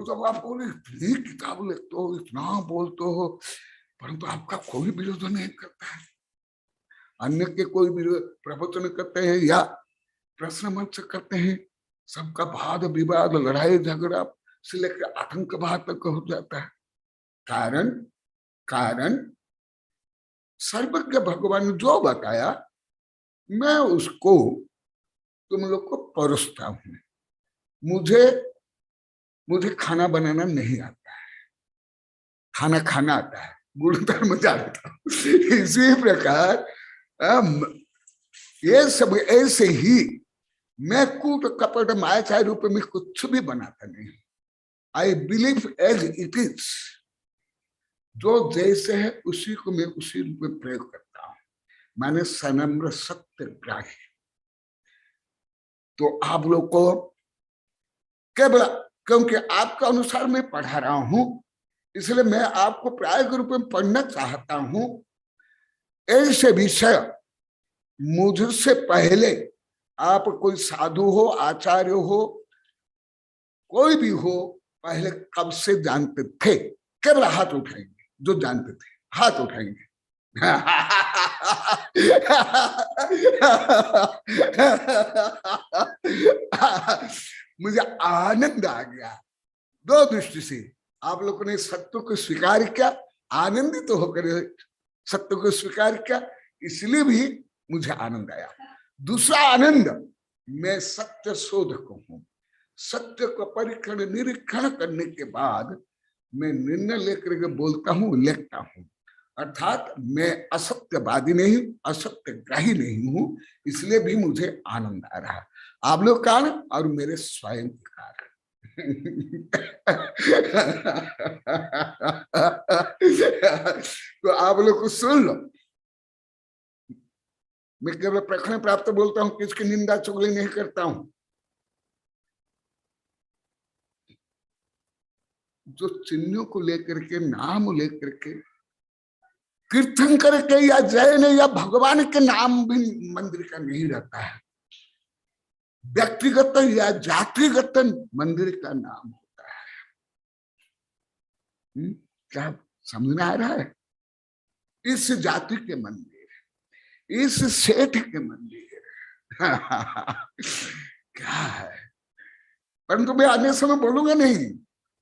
तो आप बोले इतनी किताब लिखते हो, इतना बोलते हो, परंतु आपका कोई विरोध नहीं करता है। अन्य के कोई विरोध प्रवचन करते हैं या प्रश्न मंच करते हैं, सबका वाद विवाद, लड़ाई झगड़ा से लेकर आतंकवाद तक हो जाता है। कारण कारण सर्वज्ञ भगवान ने जो बताया मैं उसको तुम लोग को परोसता हूं। मुझे खाना बनाना नहीं आता है, खाना खाना आता है, गुण धर्म जानता हूं। इसी प्रकार ये सब ऐसे ही मैं कूट कपट मायाचार रूप में कुछ भी बनाता नहीं। I believe as it is, जो जैसे है उसी को मैं उसी रूप में प्रयोग करता हूं। मैंने सनम्र सत्यग्राही। तो आप लोग को केवल क्योंकि आपका अनुसार मैं पढ़ा रहा हूं, इसलिए मैं आपको प्रायोगिक रूप में पढ़ना चाहता हूं। ऐसे विषय मुझसे पहले आप कोई साधु हो, आचार्य हो, कोई भी हो, पहले कब से जानते थे? केवल हाथ उठाएंगे जो जानते थे, हाथ उठाएंगे। मुझे आनंद आ गया दो दृष्टि से। आप लोगों ने सत्य को स्वीकार किया, आनंदित तो होकर सत्य को स्वीकार किया, इसलिए भी मुझे आनंद आया। दूसरा आनंद, मैं सत्य शोधक हूं। सत्य को परीक्षण निरीक्षण करने के बाद मैं निर्णय लेकर के बोलता हूं, लिखता हूं। अर्थात मैं असत्यवादी नहीं, असत्यग्राही नहीं हूं, इसलिए भी मुझे आनंद आ रहा है। आप लोग कारण और मेरे स्वयं के कारण। तो आप लोग को सुन लो, मैं केवल प्रखण प्राप्त बोलता हूं, किसकी निंदा चुगली नहीं करता हूं। जो चिन्हों को लेकर के, नाम लेकर के, कीर्तन करके या जैन या भगवान के नाम भी मंदिर का नहीं रहता है, व्यक्तिगत या जातिगत मंदिर का नाम होता है। क्या समझ में आ रहा है? इस जाति के मंदिर, इस सेठ के मंदिर क्या है? परंतु मैं आने समय बोलूंगा नहीं।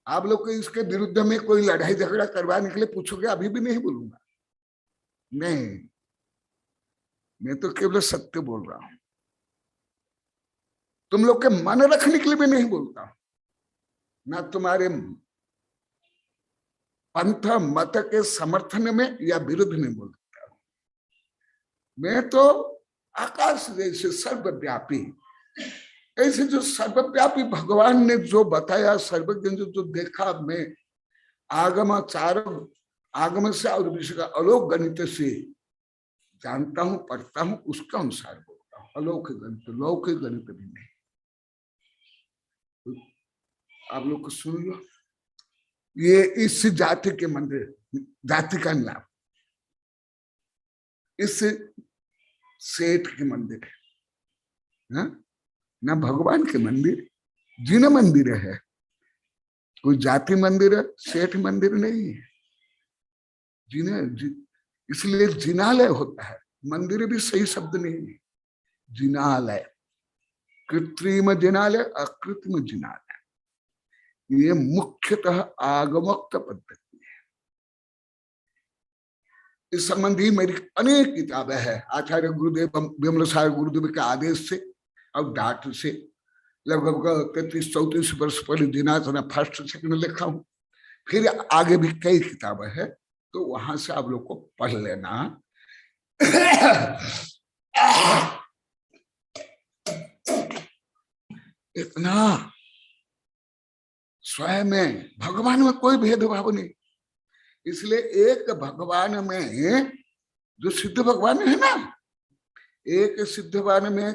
आप लोग को इसके विरुद्ध में कोई लड़ाई झगड़ा करवाने के लिए पूछोगे, अभी भी नहीं बोलूंगा। नहीं, मैं तो केवल सत्य बोल रहा हूं। तुम लोग के मन रखने के लिए मैं नहीं बोलता, ना तुम्हारे पंथ मत के समर्थन में या विरुद्ध में बोलता हूं। मैं तो आकाश जैसे सर्वव्यापी, ऐसे जो सर्वव्यापी भगवान ने जो बताया, सर्वज्ञ जो देखा, मैं आगमाचार, आगम से और विषय का अलौकिक गणित से जानता हूं, पढ़ता हूं, उसका अनुसार बोलता हूं। अलौकिक गणित, लौकिक गणित भी नहीं। आप लोग को सुन लो, ये इस जाति के मंदिर, जाति का नाम, इस सेठ के मंदिर है ना, भगवान के मंदिर, जिन मंदिर है। कोई जाति मंदिर है, सेठ मंदिर नहीं है। इसलिए जिनालय होता है, मंदिर भी सही शब्द नहीं है, जिनालय। कृत्रिम जिनालय, अकृत्रिम जिनालय, ये मुख्यतः आगमोक्त पद्धति है। इस संबंधी मेरी अनेक किताबें हैं। आचार्य गुरुदेव विमलसार गुरुदेव के आदेश से और डाट से लगभग 33-34 वर्ष पहले दिनाचना फर्स्ट सेकंड लिखा हूं। फिर आगे भी कई किताबें हैं, तो वहां से आप लोग को पढ़ लेना। इतना स्वयं में भगवान में कोई भेदभाव नहीं, इसलिए एक भगवान में जो सिद्ध भगवान है ना, एक सिद्ध भगवान में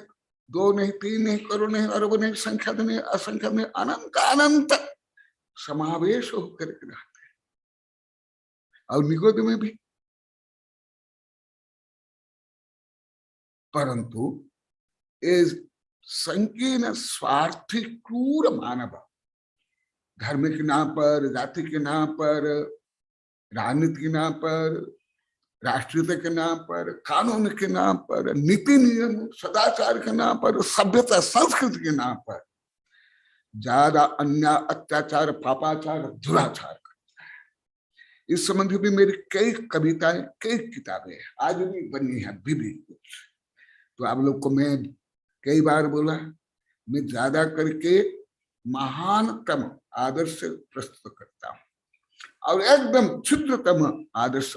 2 नहीं, 3 नहीं, करोड़ नहीं, अरब नहीं, संख्या नहीं, असंख्य नहीं, अनंत अनंत समावेश होकर रहते हैं। और निगोद में भी। परंतु इस संकीर्ण स्वार्थी क्रूर मानव धर्म के नाम पर, जाति के नाम पर, राजनीति के नाम पर, राष्ट्रीयता के नाम पर, कानून के नाम पर, नीति नियम सदाचार के नाम पर, सभ्यता संस्कृति के नाम पर ज्यादा अन्याय, अत्याचार, पापाचार, दुराचार करता है। इस संबंध में मेरी कई कविताएं, कई किताबें आज भी बनी है, अभी भी कुछ। तो आप लोग को मैं कई बार बोला, मैं ज्यादा करके महानतम आदर्श प्रस्तुत करता हूँ और एकदम क्षुद्रतम आदर्श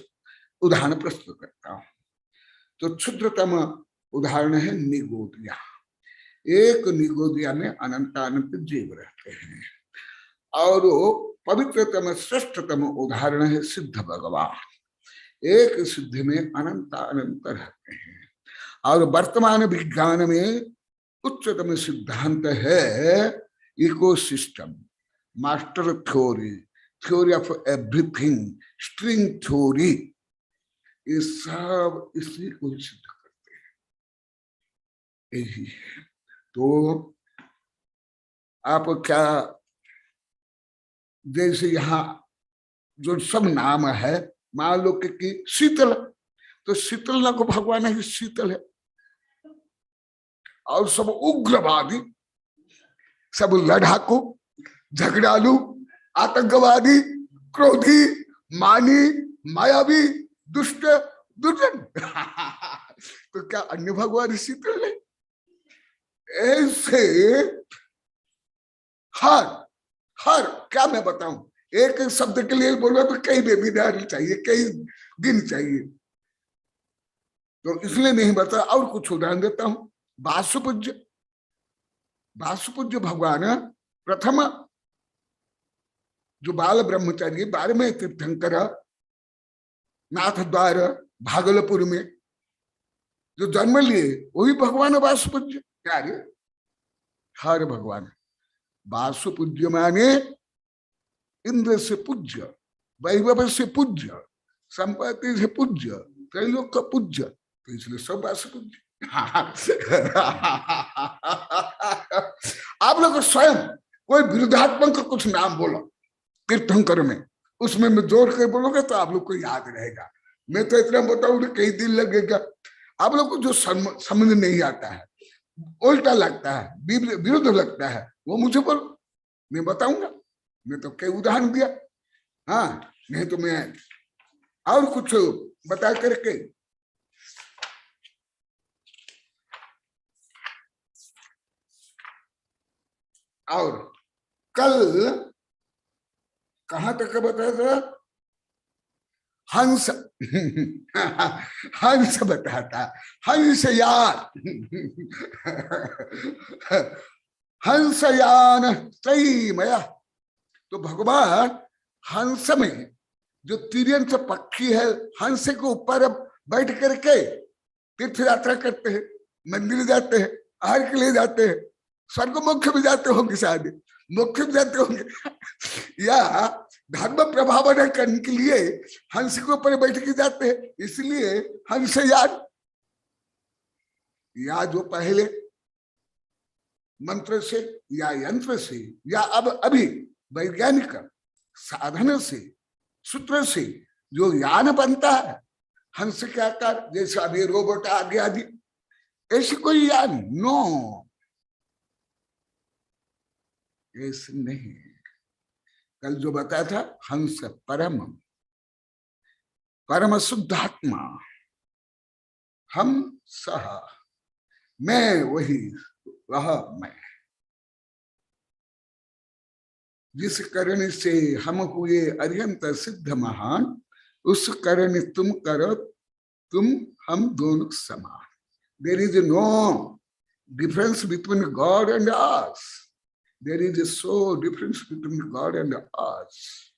उदाहरण प्रस्तुत करता हूँ। तो क्षुद्रतम उदाहरण है निगोदिया। एक निगोदिया में अनंत अनंत जीव रहते हैं। और पवित्रतम श्रेष्ठतम उदाहरण है सिद्ध भगवान। एक सिद्धि में अनंत अनंत रहते हैं। और वर्तमान विज्ञान में उच्चतम सिद्धांत है ecosystem, master theory, theory of everything, string theory. ये सब इसी को सिद्ध करते हैं, यही है। तो आप क्या, जैसे यहाँ जो सब नाम है, मान लो कि शीतल, तो शीतल ना को भगवान ही शीतल है। और सब उग्रवादी, सब लड़ाकू, झगड़ालू, आतंकवादी, क्रोधी, मानी, मायावी, दुष्ट, दुर्जन तो क्या अन्य भगवान शीतल है? ऐसे हर क्या मैं बताऊं, एक शब्द के लिए बोलो तो कई वेबिनार चाहिए, कई दिन चाहिए। तो इसलिए नहीं बता। और कुछ उदाहरण देता हूं। वासुपूज्य भगवान प्रथम जो बाल ब्रह्मचारी 12वें तीर्थंकर नाथ द्वार भागलपुर में जो जन्म लिए, वही भगवान वासुपूज्य। क्या रे? हर भगवान वासुपूज्य माने इंद्र से पूज्य, वैभव से पूज्य, संपत्ति से पूज्य, त्रैलोक का पूज्य, तो इसलिए सब वासुपूज्य। आप लोग स्वयं कोई विरुद्धात्मक का कुछ नाम बोलो तीर्थंकर में, उसमें मैं जोर कर बोलोगे तो आप लोग को याद रहेगा। मैं तो इतना बताऊं तो कई दिन लगेगा। आप लोग को जो समझ नहीं आता है, उल्टा लगता है, विरुद्ध लगता है, वो मुझे बोलो, मैं बताऊंगा। मैं तो कई उदाहरण दिया। हाँ, नहीं तो मैं और कुछ बता करके। और कल कहां तक बताया था? हंस हंस बताता, हंसयान हंसयान त्रयीमय। तो भगवान हंस में जो तिर्यंत पक्षी है, हंस के ऊपर बैठ करके तीर्थ यात्रा करते हैं, मंदिर जाते हैं, आहार के लिए जाते हैं, स्वर्ग मोक्ष भी जाते होंगे, शायद मोक्ष भी जाते होंगे या धर्म प्रभावन करने के लिए हंस के ऊपर बैठ के जाते हैं, इसलिए हंसयान। या जो पहले मंत्र से या यंत्र से या अब अभी वैज्ञानिक साधन से, सूत्र से जो यान बनता है हंस के आकार, जैसे अभी रोबोट आगे आदि, ऐसी कोई यान नो। ऐसे नहीं। कल जो बताया था हंस परम, परम शुद्धात्मा, हम सह, मैं वही, वह मैं। जिस करण से हम हुए अत्यंत सिद्ध महान, उस करण तुम करो, तुम हम दोनों समान। There is no difference between God and us, there is so difference between God and us.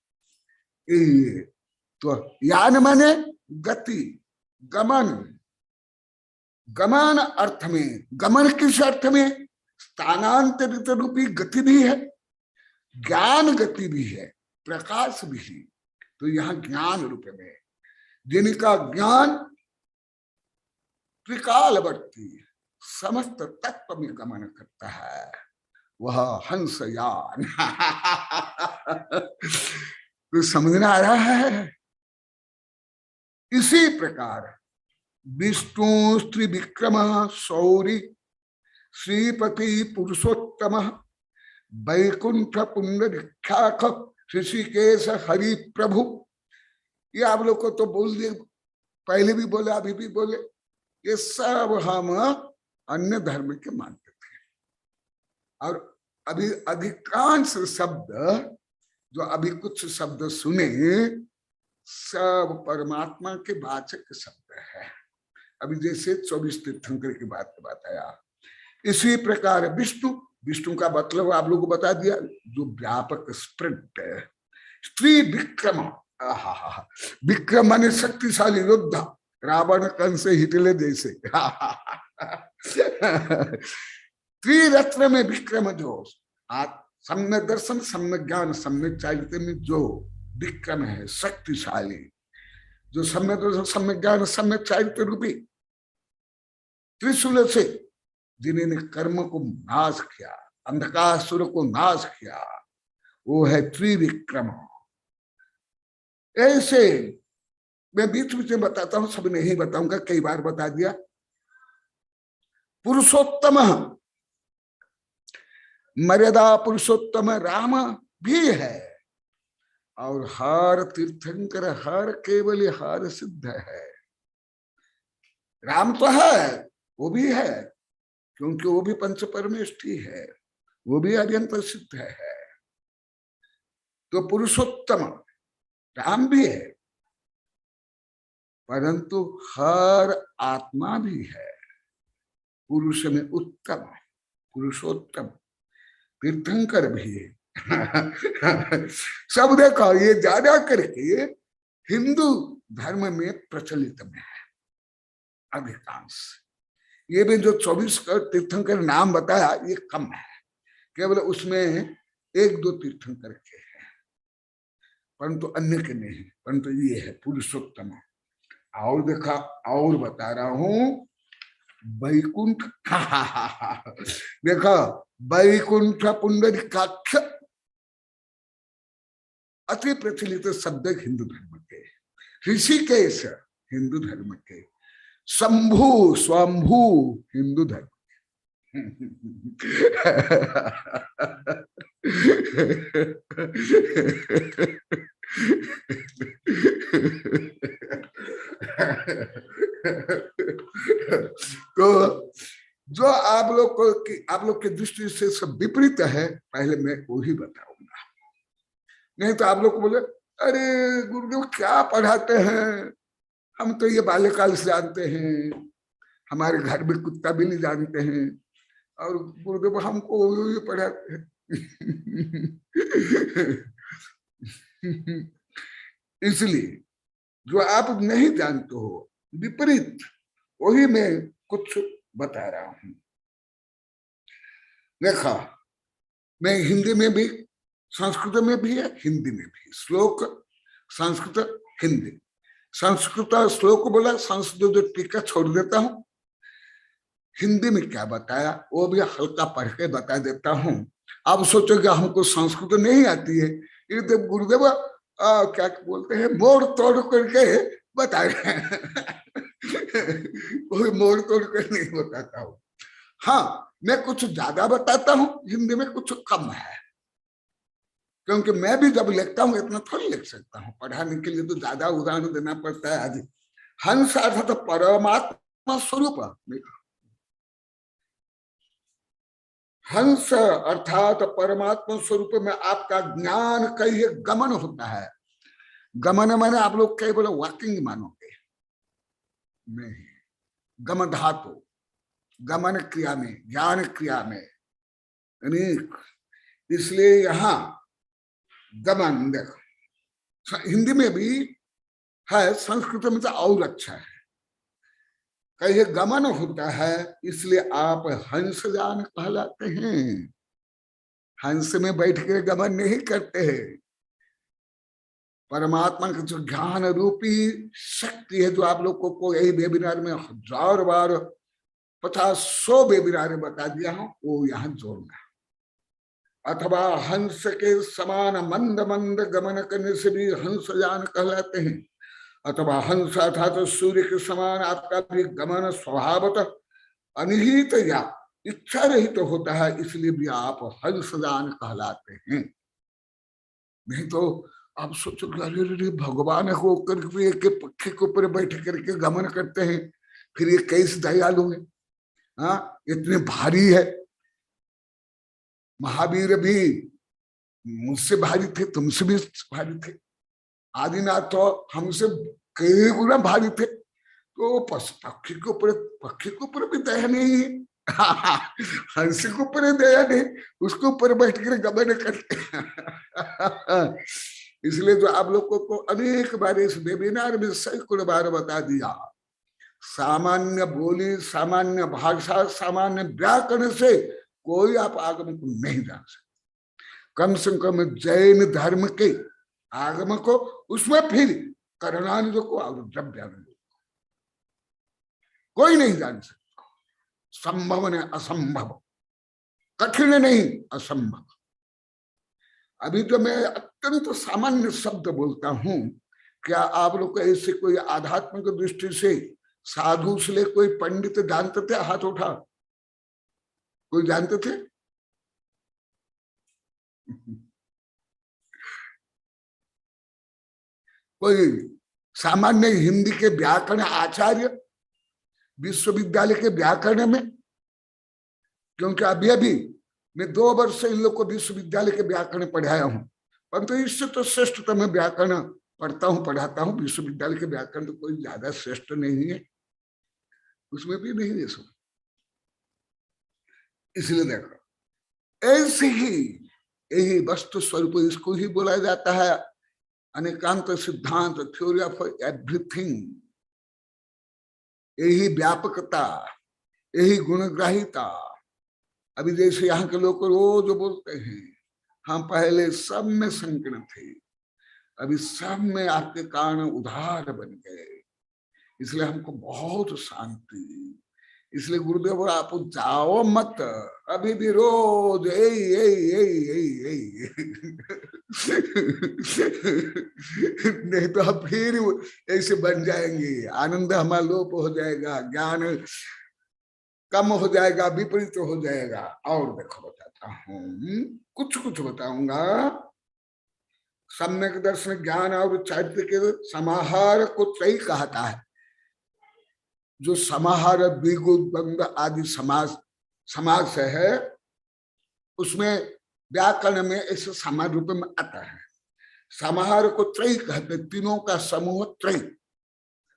तो यान माने गति, गमन। गमन अर्थ में, गमन किस अर्थ में? स्थानांतरित रूपी गति भी है, ज्ञान गति भी है, प्रकाश भी है। तो यहाँ ज्ञान रूप में, जिनका ज्ञान त्रिकालवर्ती समस्त तत्व में गमन करता है, वह हंसयान। तो समझना आ रहा है। इसी प्रकार विष्णु स्त्री विक्रम शौरी श्रीपति पुरुषोत्तम वैकुंठ पुंडरीकाक्ष ऋषिकेश हरि प्रभु। ये आप लोग को तो बोल दिए, पहले भी बोले अभी भी बोले, ये सब हम अन्य धर्म के मानते थे। और अभी अधिकांश शब्द जो अभी कुछ शब्द सुने, सब परमात्मा के वाचक शब्द है। अभी जैसे 24 तीर्थंकर की बात बताया, इसी प्रकार विष्णु, विष्णु का मतलब आप लोगों को बता दिया, जो व्यापक स्प्रेड है। स्त्री विक्रम, विक्रम माने शक्तिशाली योद्धा, रावण कंस हिटलर जैसे। त्रिरत्न में विक्रम, जो सम्य दर्शन, सम्य ज्ञान, सम्य चारित्र में जो विक्रम है, शक्तिशाली, जो सम्य दर्शन, सम्य ज्ञान, सम्य चारित्र रूपी त्रिशूल से जिन्होंने कर्म को नाश किया, अंधकासुर को नाश किया, वो है त्रिविक्रम। ऐसे मैं बीच बीच में बताता हूं, सब नहीं बताऊंगा, कई बार बता दिया। पुरुषोत्तम, मर्यादा पुरुषोत्तम राम भी है, और हर तीर्थंकर, हर केवल हर सिद्ध है। राम तो है, वो भी है, क्योंकि वो भी पंच परमेष्ठी है, वो भी अत्यंत सिद्ध है। तो पुरुषोत्तम राम भी है, परंतु हर आत्मा भी है। पुरुष में उत्तम, पुरुषोत्तम, तीर्थंकर भी है। सब देखो, ये ज्यादा करके हिंदू धर्म में प्रचलित में है अधिकांश। ये भी जो 24 तीर्थंकर नाम बताया, ये कम है, केवल उसमें 1-2 तीर्थंकर के हैं, परंतु अन्य के नहीं। परंतु ये है पुरुषोत्तम। और देखा, और बता रहा हूं, वैकुंठ। देखो, वैकुंठ पुंडरीकाक्ष अति प्रचलित शब्द हिंदू धर्म के, ऋषिकेश हिंदू धर्म के, शंभु स्वंभू हिंदू धर्म। तो जो आप लोग की दृष्टि से सब विपरीत है, पहले मैं वही बताऊंगा। नहीं तो आप लोग को बोले, अरे गुरुदेव क्या पढ़ाते हैं, हम तो ये बाल्यकाल से जानते हैं, हमारे घर में कुत्ता भी नहीं जानते हैं, और गुरुदेव हमको ये पढ़ाते हैं। इसलिए जो आप नहीं जानते हो विपरीत, वही मैं कुछ बता रहा हूं। देखा, मैं हिंदी में भी, संस्कृत में भी है, हिंदी में भी श्लोक, संस्कृत हिंदी। संस्कृत श्लोक बोला, संस्कृत जो टीका छोड़ देता हूं। हिंदी में क्या बताया वो भी हल्का पढ़ के बता देता हूं। आप सोचोगे हमको संस्कृत नहीं आती है, ये तो गुरुदेव क्या बोलते हैं, मोड़ तोड़ करके बता रहे हैं। कोई मोड़ तोड़ कर नहीं बताता हूँ। हाँ, मैं कुछ ज्यादा बताता हूँ, हिंदी में कुछ कम है, क्योंकि मैं भी जब लिखता हूँ इतना थोड़ी लिख सकता हूँ, पढ़ाने के लिए तो ज्यादा उदाहरण देना पड़ता है। आज हंस अर्थात परमात्मा स्वरूप, हंस अर्थात परमात्मा स्वरूप में आपका ज्ञान कहीं गमन होता है। गमन माने आप लोग केवल वॉकिंग मानोगे नहीं, गम धातु, गमन क्रिया में, ज्ञान क्रिया में, इसलिए यहां गमन देखो हिंदी में भी है, संस्कृत में तो और अच्छा है। कहीं गमन होता है इसलिए आप हंस जान कहलाते हैं। हंस में बैठ के गमन नहीं करते हैं। परमात्मा का जो ज्ञान रूपी शक्ति है, जो आप लोग को यही वेबिनार में 1000 बार 50-100 वेबिनार में बता दिया हूं, वो यहाँ जोड़ना। अथवा हंस के समान मंद मंद गमन करने से भी हंस जान कहलाते हैं। अथवा हंस अर्थात सूर्य के समान आपका भी गमन स्वभावतः अनिहित या इच्छा रहित तो होता है, इसलिए भी आप हंस जान कहलाते हैं। नहीं तो आप सोचो अरे भगवान को करके के पक्षी के ऊपर बैठ करके गमन करते हैं, फिर ये कैसे दयालु है, हाँ इतने भारी है। महावीर भी मुझसे भारी थे, तुमसे भी भारी थे। आदिनाथ तो हमसे कई गुना भारी थे। तो पक्षी के ऊपर भी दया नहीं है। हंस के ऊपर दया नहीं, उसके ऊपर बैठ कर गमन करते। इसलिए जो आप लोगों को अनेक बार इस वेबिनार में सैकड़ों बार बता दिया, सामान्य बोली, सामान्य भाषा, सामान्य व्याकरण से कोई आप आगम को नहीं जान सकते। कम से कम जैन धर्म के आगम को, उसमें फिर करुणानिधि को और द्रव्यानंद कोई नहीं जान सकता। संभव ने असंभव, कठिन नहीं असंभव। अभी तो मैं अत्यंत सामान्य शब्द बोलता हूं। क्या आप लोग को ऐसे कोई आध्यात्मिक दृष्टि से साधु से ले कोई पंडित जानते थे? हाथ उठा, कोई जानते थे? कोई सामान्य हिंदी के व्याकरण आचार्य विश्वविद्यालय के व्याकरण में? क्योंकि अभी अभी मैं 2 वर्ष से इन लोग को विश्वविद्यालय के व्याकरण पढ़ाया हूं, परंतु इससे तो श्रेष्ठ तो मैं व्याकरण पढ़ता हूं, पढ़ाता हूं। विश्वविद्यालय के व्याकरण तो कोई ज्यादा श्रेष्ठ नहीं है, उसमें भी नहीं है सब। इसलिए देखो, ऐसे ही यही वस्तु स्वरूप, इसको ही बोला जाता है अनेकांत सिद्धांत, थ्योरी ऑफ एवरीथिंग। यही व्यापकता, यही गुणग्राहिता। अभी जैसे यहाँ के लोग रोज बोलते हैं हम पहले सब में संकीर्ण थे, अभी सब में आपके कारण उधार बन गए, इसलिए हमको बहुत शांति। इसलिए गुरुदेव आप जाओ मत, अभी भी रोज नहीं तो हम फिर ऐसे बन जाएंगे, आनंद हमारा लोप हो जाएगा, ज्ञान कम हो जाएगा, विपरीत हो जाएगा। और देखो बताता हूं, कुछ कुछ बताऊंगा। सम्यक दर्शन ज्ञान और चारित्र के समाहार को त्रयी कहता है। जो समाहार द्विगुद आदि समाज से है, उसमें व्याकरण में ऐसे समान रूप में आता है। समाहार को त्रयी कहते, तीनों का समूह त्रयी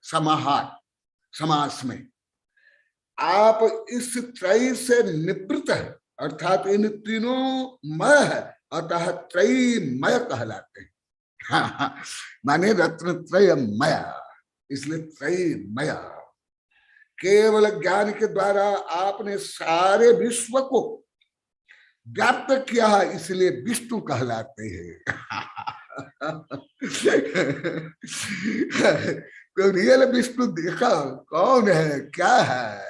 समाहार समास में। आप इस त्रयी से निवृत्त है, अर्थात इन तीनों मय है, अतः त्रयीमय कहलाते हैं। माने रत्न त्रय मय, इसलिए त्रयीमय। केवल ज्ञान के द्वारा आपने सारे विश्व को व्याप्त किया है, इसलिए विष्णु कहलाते हैं। तो रियल विष्णु देखा कौन है, क्या है?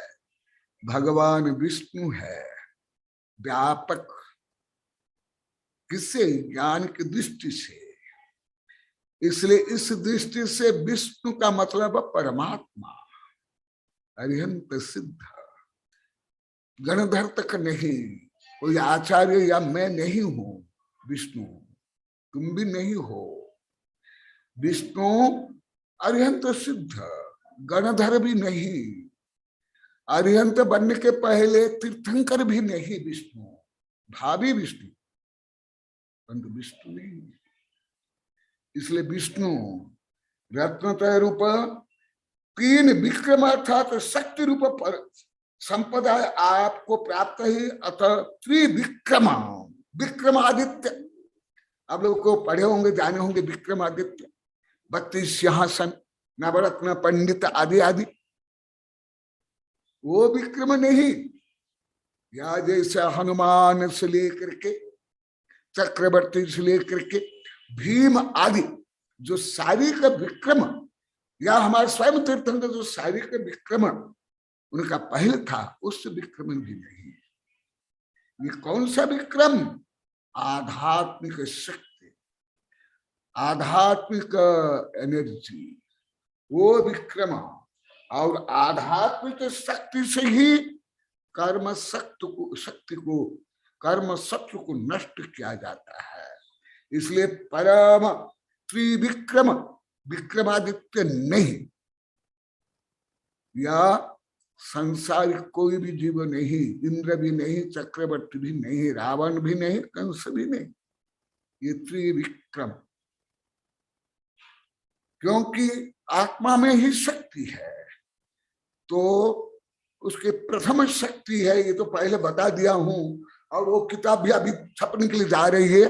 भगवान विष्णु है, व्यापक। किससे? ज्ञान की दृष्टि से। इसलिए इस दृष्टि से विष्णु का मतलब परमात्मा, अरिहंत सिद्ध, गणधर तक नहीं, कोई आचार्य या मैं नहीं हूं। विष्णु तुम भी नहीं हो। विष्णु अरिहंत सिद्ध, गणधर भी नहीं, अरिहंत बनने के पहले तीर्थंकर भी नहीं विष्णु, भावी विष्णु, परंतु विष्णु नहीं। इसलिए विष्णु रत्नत्रय रूप, तीन विक्रम अर्थात शक्ति रूप पर संपदा आपको प्राप्त है। अतः त्रिविक्रम, विक्रमादित्य, आप लोग को पढ़े होंगे, जाने होंगे विक्रमादित्य, 32 सिंहासन, नवरत्न पंडित आदि आदि, वो विक्रम नहीं। या जैसे हनुमान से लेकर के चक्रवर्ती से लेकर के भीम आदि जो शारीरिक विक्रम, या हमारे स्वयं तीर्थंकर जो शारीरिक विक्रम उनका पहले था, उस विक्रम भी नहीं। ये कौन सा विक्रम? आध्यात्मिक शक्ति, आध्यात्मिक एनर्जी, वो विक्रम। और आध्यात्मिक शक्ति से ही कर्म शक्ति को कर्म शत्रु को नष्ट किया जाता है। इसलिए परम त्रिविक्रम, विक्रमादित्य नहीं, या संसारिक कोई भी जीव नहीं, इंद्र भी नहीं, चक्रवर्ती भी नहीं, रावण भी नहीं, कंस भी नहीं, ये त्रिविक्रम। क्योंकि आत्मा में ही शक्ति है, तो उसके प्रथम शक्ति है, ये तो पहले बता दिया हूं। और वो किताब भी अभी छपने के लिए जा रही है,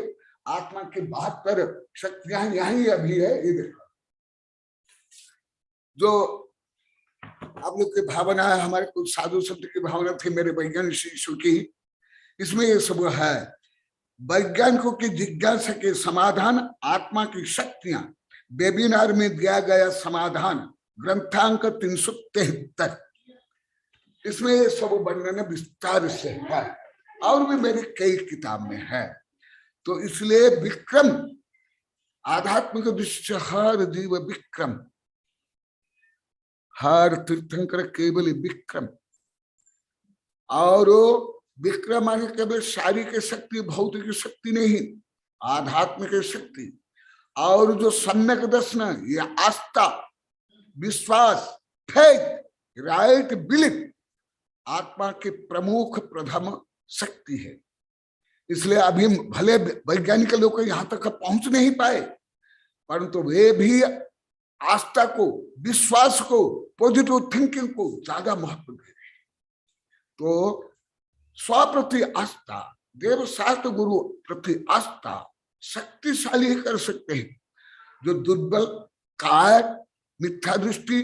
आत्मा की 72 शक्तियां यही अभी है। ये देखो, जो आप लोग की भावना है, हमारे कुछ साधु संत की भावना थी, मेरे वैज्ञानिक शिशु की, इसमें ये सब है। वैज्ञानिकों की जिज्ञासा के समाधान, आत्मा की शक्तियां, वेबिनार में दिया गया समाधान, ग्रंथांक 373, इसमें ये सब वर्णन विस्तार से है, और भी मेरी कई किताब में है। तो इसलिए विक्रम, आध्यात्मिक दृष्टि हर जीव विक्रम, हर तीर्थंकर केवल विक्रम। और विक्रम माने केवल शारीरिक शक्ति, भौतिक शक्ति नहीं, आध्यात्मिक शक्ति। और जो सम्यक दर्शन, ये आस्था, विश्वास, फेथ, राइट बिलीफ, आत्मा की प्रमुख प्रथम शक्ति है। इसलिए अभी भले वैज्ञानिक लोग यहाँ तक पहुंच नहीं पाए, परंतु वे भी आस्था को, विश्वास को, पॉजिटिव थिंकिंग को ज्यादा महत्व दे रहे हैं। तो स्वप्रति आस्था, देव शास्त्र गुरु प्रति आस्था शक्तिशाली ही कर सकते हैं। जो दुर्बल, काय, मिथ्या दृष्टि,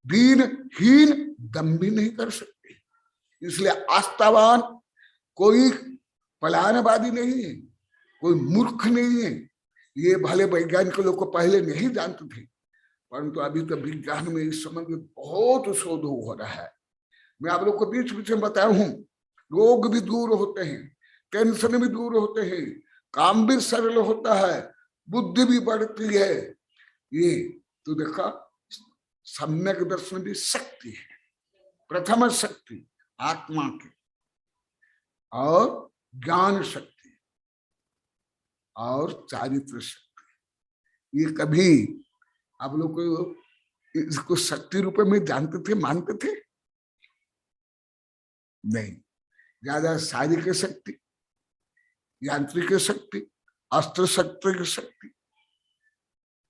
दीन, हीन, दम्भी नहीं कर सकते। इसलिए आस्थावान कोई पलायनवादी नहीं है, कोई मूर्ख नहीं है। ये भले वैज्ञानिक लोग को पहले नहीं जानते थे, परंतु अभी तो विज्ञान में इस संबंध में बहुत शोध हो रहा है। मैं आप लोग को बीच बीच में बताया हूं, रोग भी दूर होते हैं, टेंशन भी दूर होते हैं, काम भी सरल होता है, बुद्धि भी बढ़ती है। ये तो देखा, सम्यक दर्शन भी शक्ति है, प्रथम शक्ति आत्मा की, और ज्ञान शक्ति और चारित्र शक्ति। ये कभी आप लोग को इसको शक्ति रूप में जानते थे, मानते थे? नहीं, ज्यादा शारीरिक शक्ति, यांत्रिक शक्ति, अस्त्र शक्ति की शक्ति,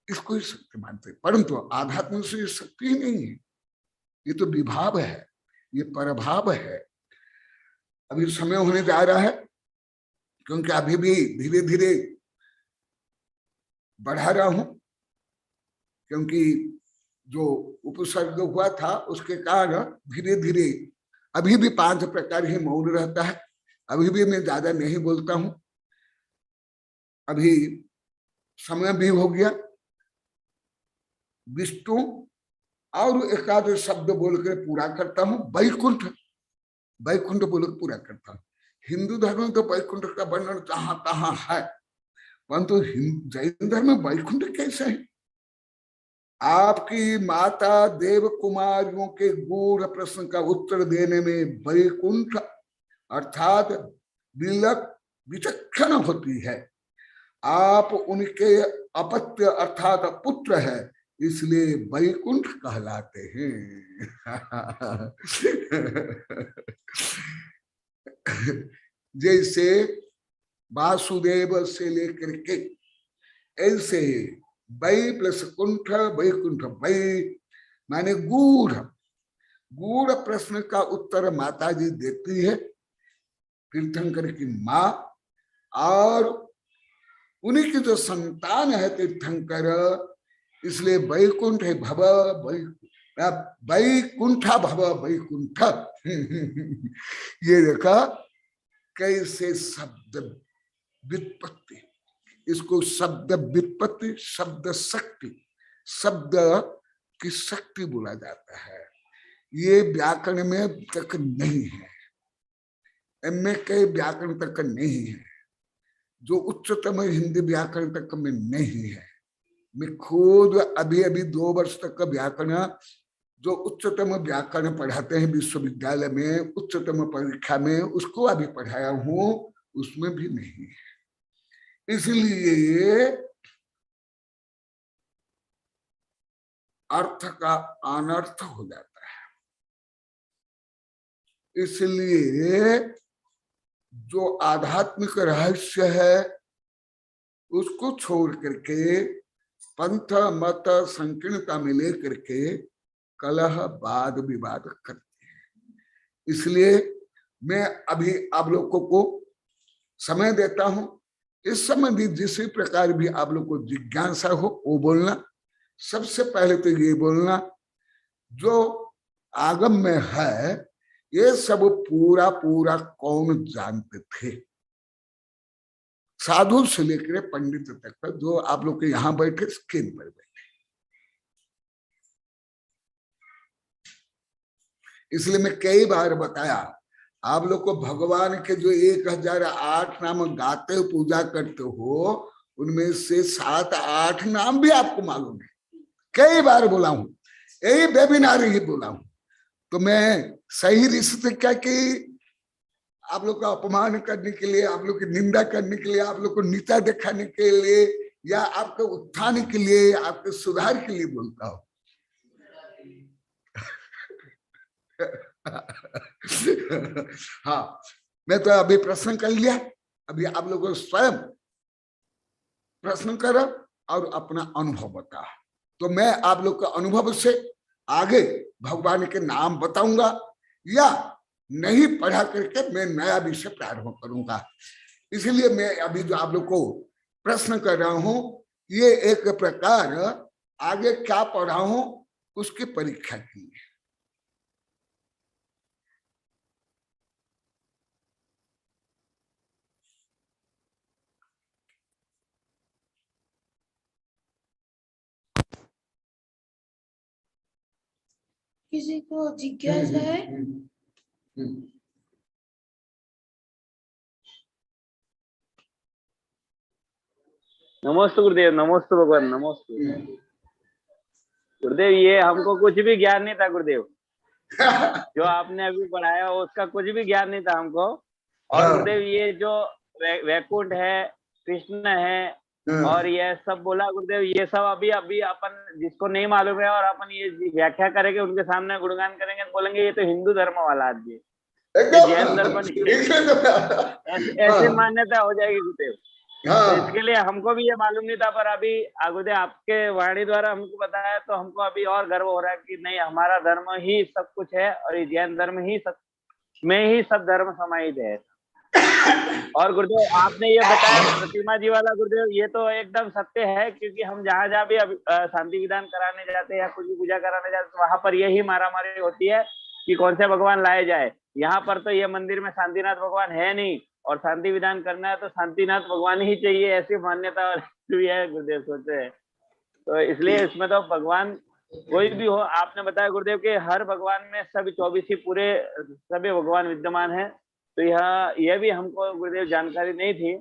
इसको ही शक्ति मानते, परंतु आध्यात्म से ये शक्ति ही नहीं है। ये तो विभाव है, ये परभाव है। अभी समय होने जा रहा है, क्योंकि अभी भी धीरे धीरे बढ़ा रहा हूं, क्योंकि जो उपसर्ग हुआ था उसके कारण धीरे धीरे अभी भी 5 प्रकार ही मौन रहता है। अभी भी मैं ज्यादा नहीं बोलता हूं, अभी समय भी हो गया। विष्णु और एकाध शब्द बोलकर पूरा करता हूं। वैकुंठ, वैकुंठ बोलकर पूरा करता हूं। हिंदू धर्म में तो वैकुंठ का वर्णन जहां तहां है, परंतु जैन धर्म में वैकुंठ कैसे है? आपकी माता देव कुमारियों के गूढ़ प्रश्न का उत्तर देने में वैकुंठ अर्थात विलक विचक्षण होती है। आप उनके अपत्य अर्थात पुत्र है, इसलिए वैकुंठ कहलाते हैं। जैसे वासुदेव से लेकर के ऐसे वै प्लस कुंठ वैकुंठ, वै माने गूढ़, गूढ़ प्रश्न का उत्तर माता जी देती है तीर्थंकर की माँ, और उन्हीं की जो संतान है तीर्थंकर, इसलिए वैकुंठ है भव वैकुंठा भव वैकुंठ। ये देखा कैसे शब्द व्युत्पत्ति, इसको शब्द व्युत्पत्ति, शब्द शक्ति, शब्द की शक्ति बोला जाता है। ये व्याकरण में तक नहीं है, एमए के व्याकरण तक नहीं है, जो उच्चतम हिंदी व्याकरण तक में नहीं है। मैं खुद अभी अभी 2 वर्ष तक का व्याकरण, जो उच्चतम व्याकरण पढ़ाते हैं विश्वविद्यालय में उच्चतम परीक्षा में, उसको अभी पढ़ाया हूं, उसमें भी नहीं है। इसलिए अर्थ का अनर्थ हो जाता है। इसलिए जो आध्यात्मिक रहस्य है उसको छोड़ करके पंथ मत संकीर्णता में लेकर के कलह वाद विवाद करते हैं। इसलिए मैं अभी आप लोगों को समय देता हूं, इस समय भी जिस प्रकार भी आप लोग को जिज्ञासा हो वो बोलना। सबसे पहले तो ये बोलना, जो आगम में है ये सब पूरा पूरा कौन जानते थे, साधु से लेकर पंडित तक, जो आप लोग के यहां बैठे स्क्रीन पर बैठे। इसलिए मैं कई बार बताया, आप लोग को भगवान के जो 1008 नाम गाते हो, पूजा करते हो, उनमें से 7-8 नाम भी आपको मालूम है। कई बार बोला हूं, यही वेबिनार ही बोला हूं। तो मैं सही रिश्ते क्या कि आप लोग का अपमान करने के लिए, आप लोग की निंदा करने के लिए, आप लोग को नीचा दिखाने के लिए, या आपके उत्थान के लिए, आपके सुधार के लिए बोलता हूं। हाँ, मैं तो अभी प्रश्न कर लिया, अभी आप लोगों को स्वयं प्रश्न करो और अपना अनुभव बता। तो मैं आप लोग का अनुभव से आगे भगवान के नाम बताऊंगा, या नहीं पढ़ा करके मैं नया विषय प्रारंभ करूंगा। इसलिए मैं अभी जो आप लोग को प्रश्न कर रहा हूं, ये एक प्रकार आगे क्या पढ़ा हूं उसकी परीक्षा की है। किसी को जिज्ञासा है? नमोस्तु गुरुदेव, नमोस्तु भगवान, नमोस्तु गुरुदेव। ये हमको कुछ भी ज्ञान नहीं था गुरुदेव, जो आपने अभी पढ़ाया उसका कुछ भी ज्ञान नहीं था हमको। और गुरुदेव ये जो वैकुंठ है, कृष्ण है, और ये सब बोला गुरुदेव, ये सब अभी अभी अपन जिसको नहीं मालूम है और अपन ये व्याख्या करेंगे, उनके सामने गुणगान करेंगे, बोलेंगे ये तो हिंदू धर्म वाला आदमी है, जैन धर्म ऐसी मान्यता हो जाएगी गुरुदेव। तो इसके लिए हमको भी ये मालूम नहीं था, पर अभी गुरुदेव आपके वाणी द्वारा हमको बताया तो हमको अभी और गर्व हो रहा है कि नहीं, हमारा धर्म ही सब कुछ है और ये जैन धर्म ही सब में ही सब धर्म समाहित है। और गुरुदेव आपने ये बताया प्रतिमा जी वाला गुरुदेव, ये तो एकदम सत्य है, क्योंकि हम जहाँ जहाँ भी शांति विधान कराने जाते हैं या कुछ भी पूजा कराने जाते हैं, वहां पर यही मारामारी होती है कि कौन से भगवान लाए जाए। यहाँ पर तो ये मंदिर में शांतिनाथ भगवान है नहीं, और शांति विधान करना है तो शांतिनाथ भगवान ही चाहिए, ऐसी मान्यता भी है गुरुदेव सोचे है। तो इसलिए इसमें तो भगवान कोई भी हो, आपने बताया गुरुदेव के हर भगवान में सभी 24 ही पूरे सभी भगवान विद्यमान है। तो यह भी हमको गुरुदेव जानकारी नहीं थी,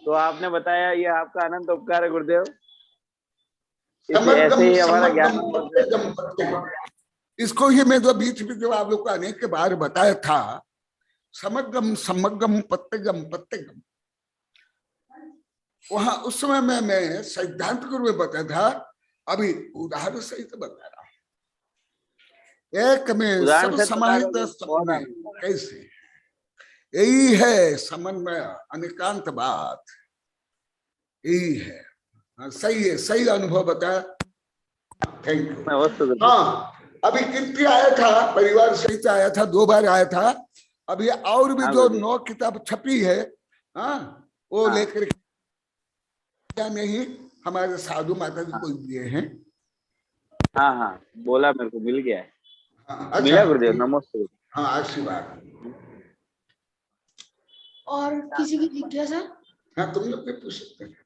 तो आपने बताया, ये आपका अनंत उपकार है गुरुदेव। ऐसे ही हमारा ज्ञान, इसको ही मैं जो बीच में जो आप लोग को अनेक बार बताया था, समग्रम समग्रम पत्यगम पत्यगम, वहां उस समय में मैं सिद्धांत के रूप में बताया था, अभी उदाहरण सहित बता रहा हूं। एक में उदाहरण सब से बता समाहित दो, सब बहुत में कैसे, यही है समन्वय अनेकांत बात, यही है। हाँ, सही है, सही अनुभव बताया, थैंक यू। हाँ, अभी कीर्ति आया था, परिवार सहित आया था, 2 बार आया था। अभी और भी जो 9 किताब छपी है, हाँ, वो लेकर नहीं हमारे साधु माता जी को दिए हैं। हाँ हाँ, बोला, मेरे को मिल गया है। अच्छा, मिला गुरुदेव, नमस्ते। हाँ, आशीर्वाद। और किसी की जिज्ञासा? हाँ, तुम लोग भी पूछ सकते हैं।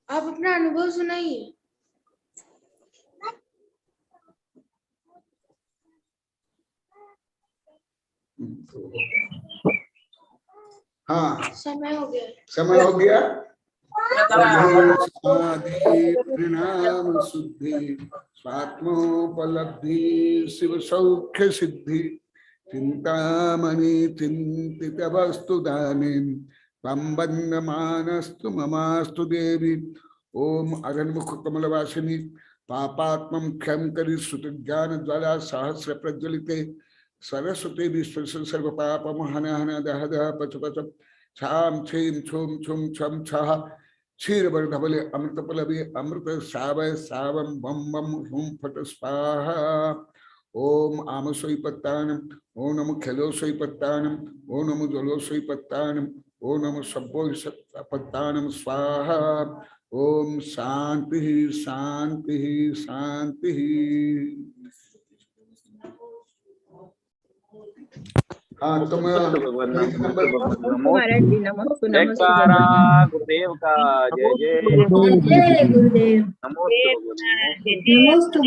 आप अपना अनुभव सुनाइए। हाँ, समय हो गया। समय हो गया। परिणाम शुद्धि स्वात्मोपलब्धि शिव सौख्य सिद्धि चिंतामणि चिंतित वस्तु दाने वंदनमानस्तु ममास्तु देवी। ओम अरण्मुख कमलवासिनी पापात्मं क्षम करि सुत ज्ञान ज्वाला सहस्र प्रज्वलिते सरस्वती विश्व सर्व पापम हन हन दह दह पच पच छाम छीम छुम छुम छम छह क्षीर बलधबले अमृत पलवे अमृत सावय सावम बम बम हुम फट स्वाहा। ओम आमसोई पत्तानम, ओ नमो खेलोसोई पत्तानम, ओ नमो जलोसोई पत्तानम, ओ नमो सब्बो पत्तानम स्वाहा। ओम शांति शांति शांति। हाँ, तुम जयकारा गुरुदेव का, जय जय गुरुदेव। नमोस्तु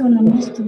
नमोस्तु।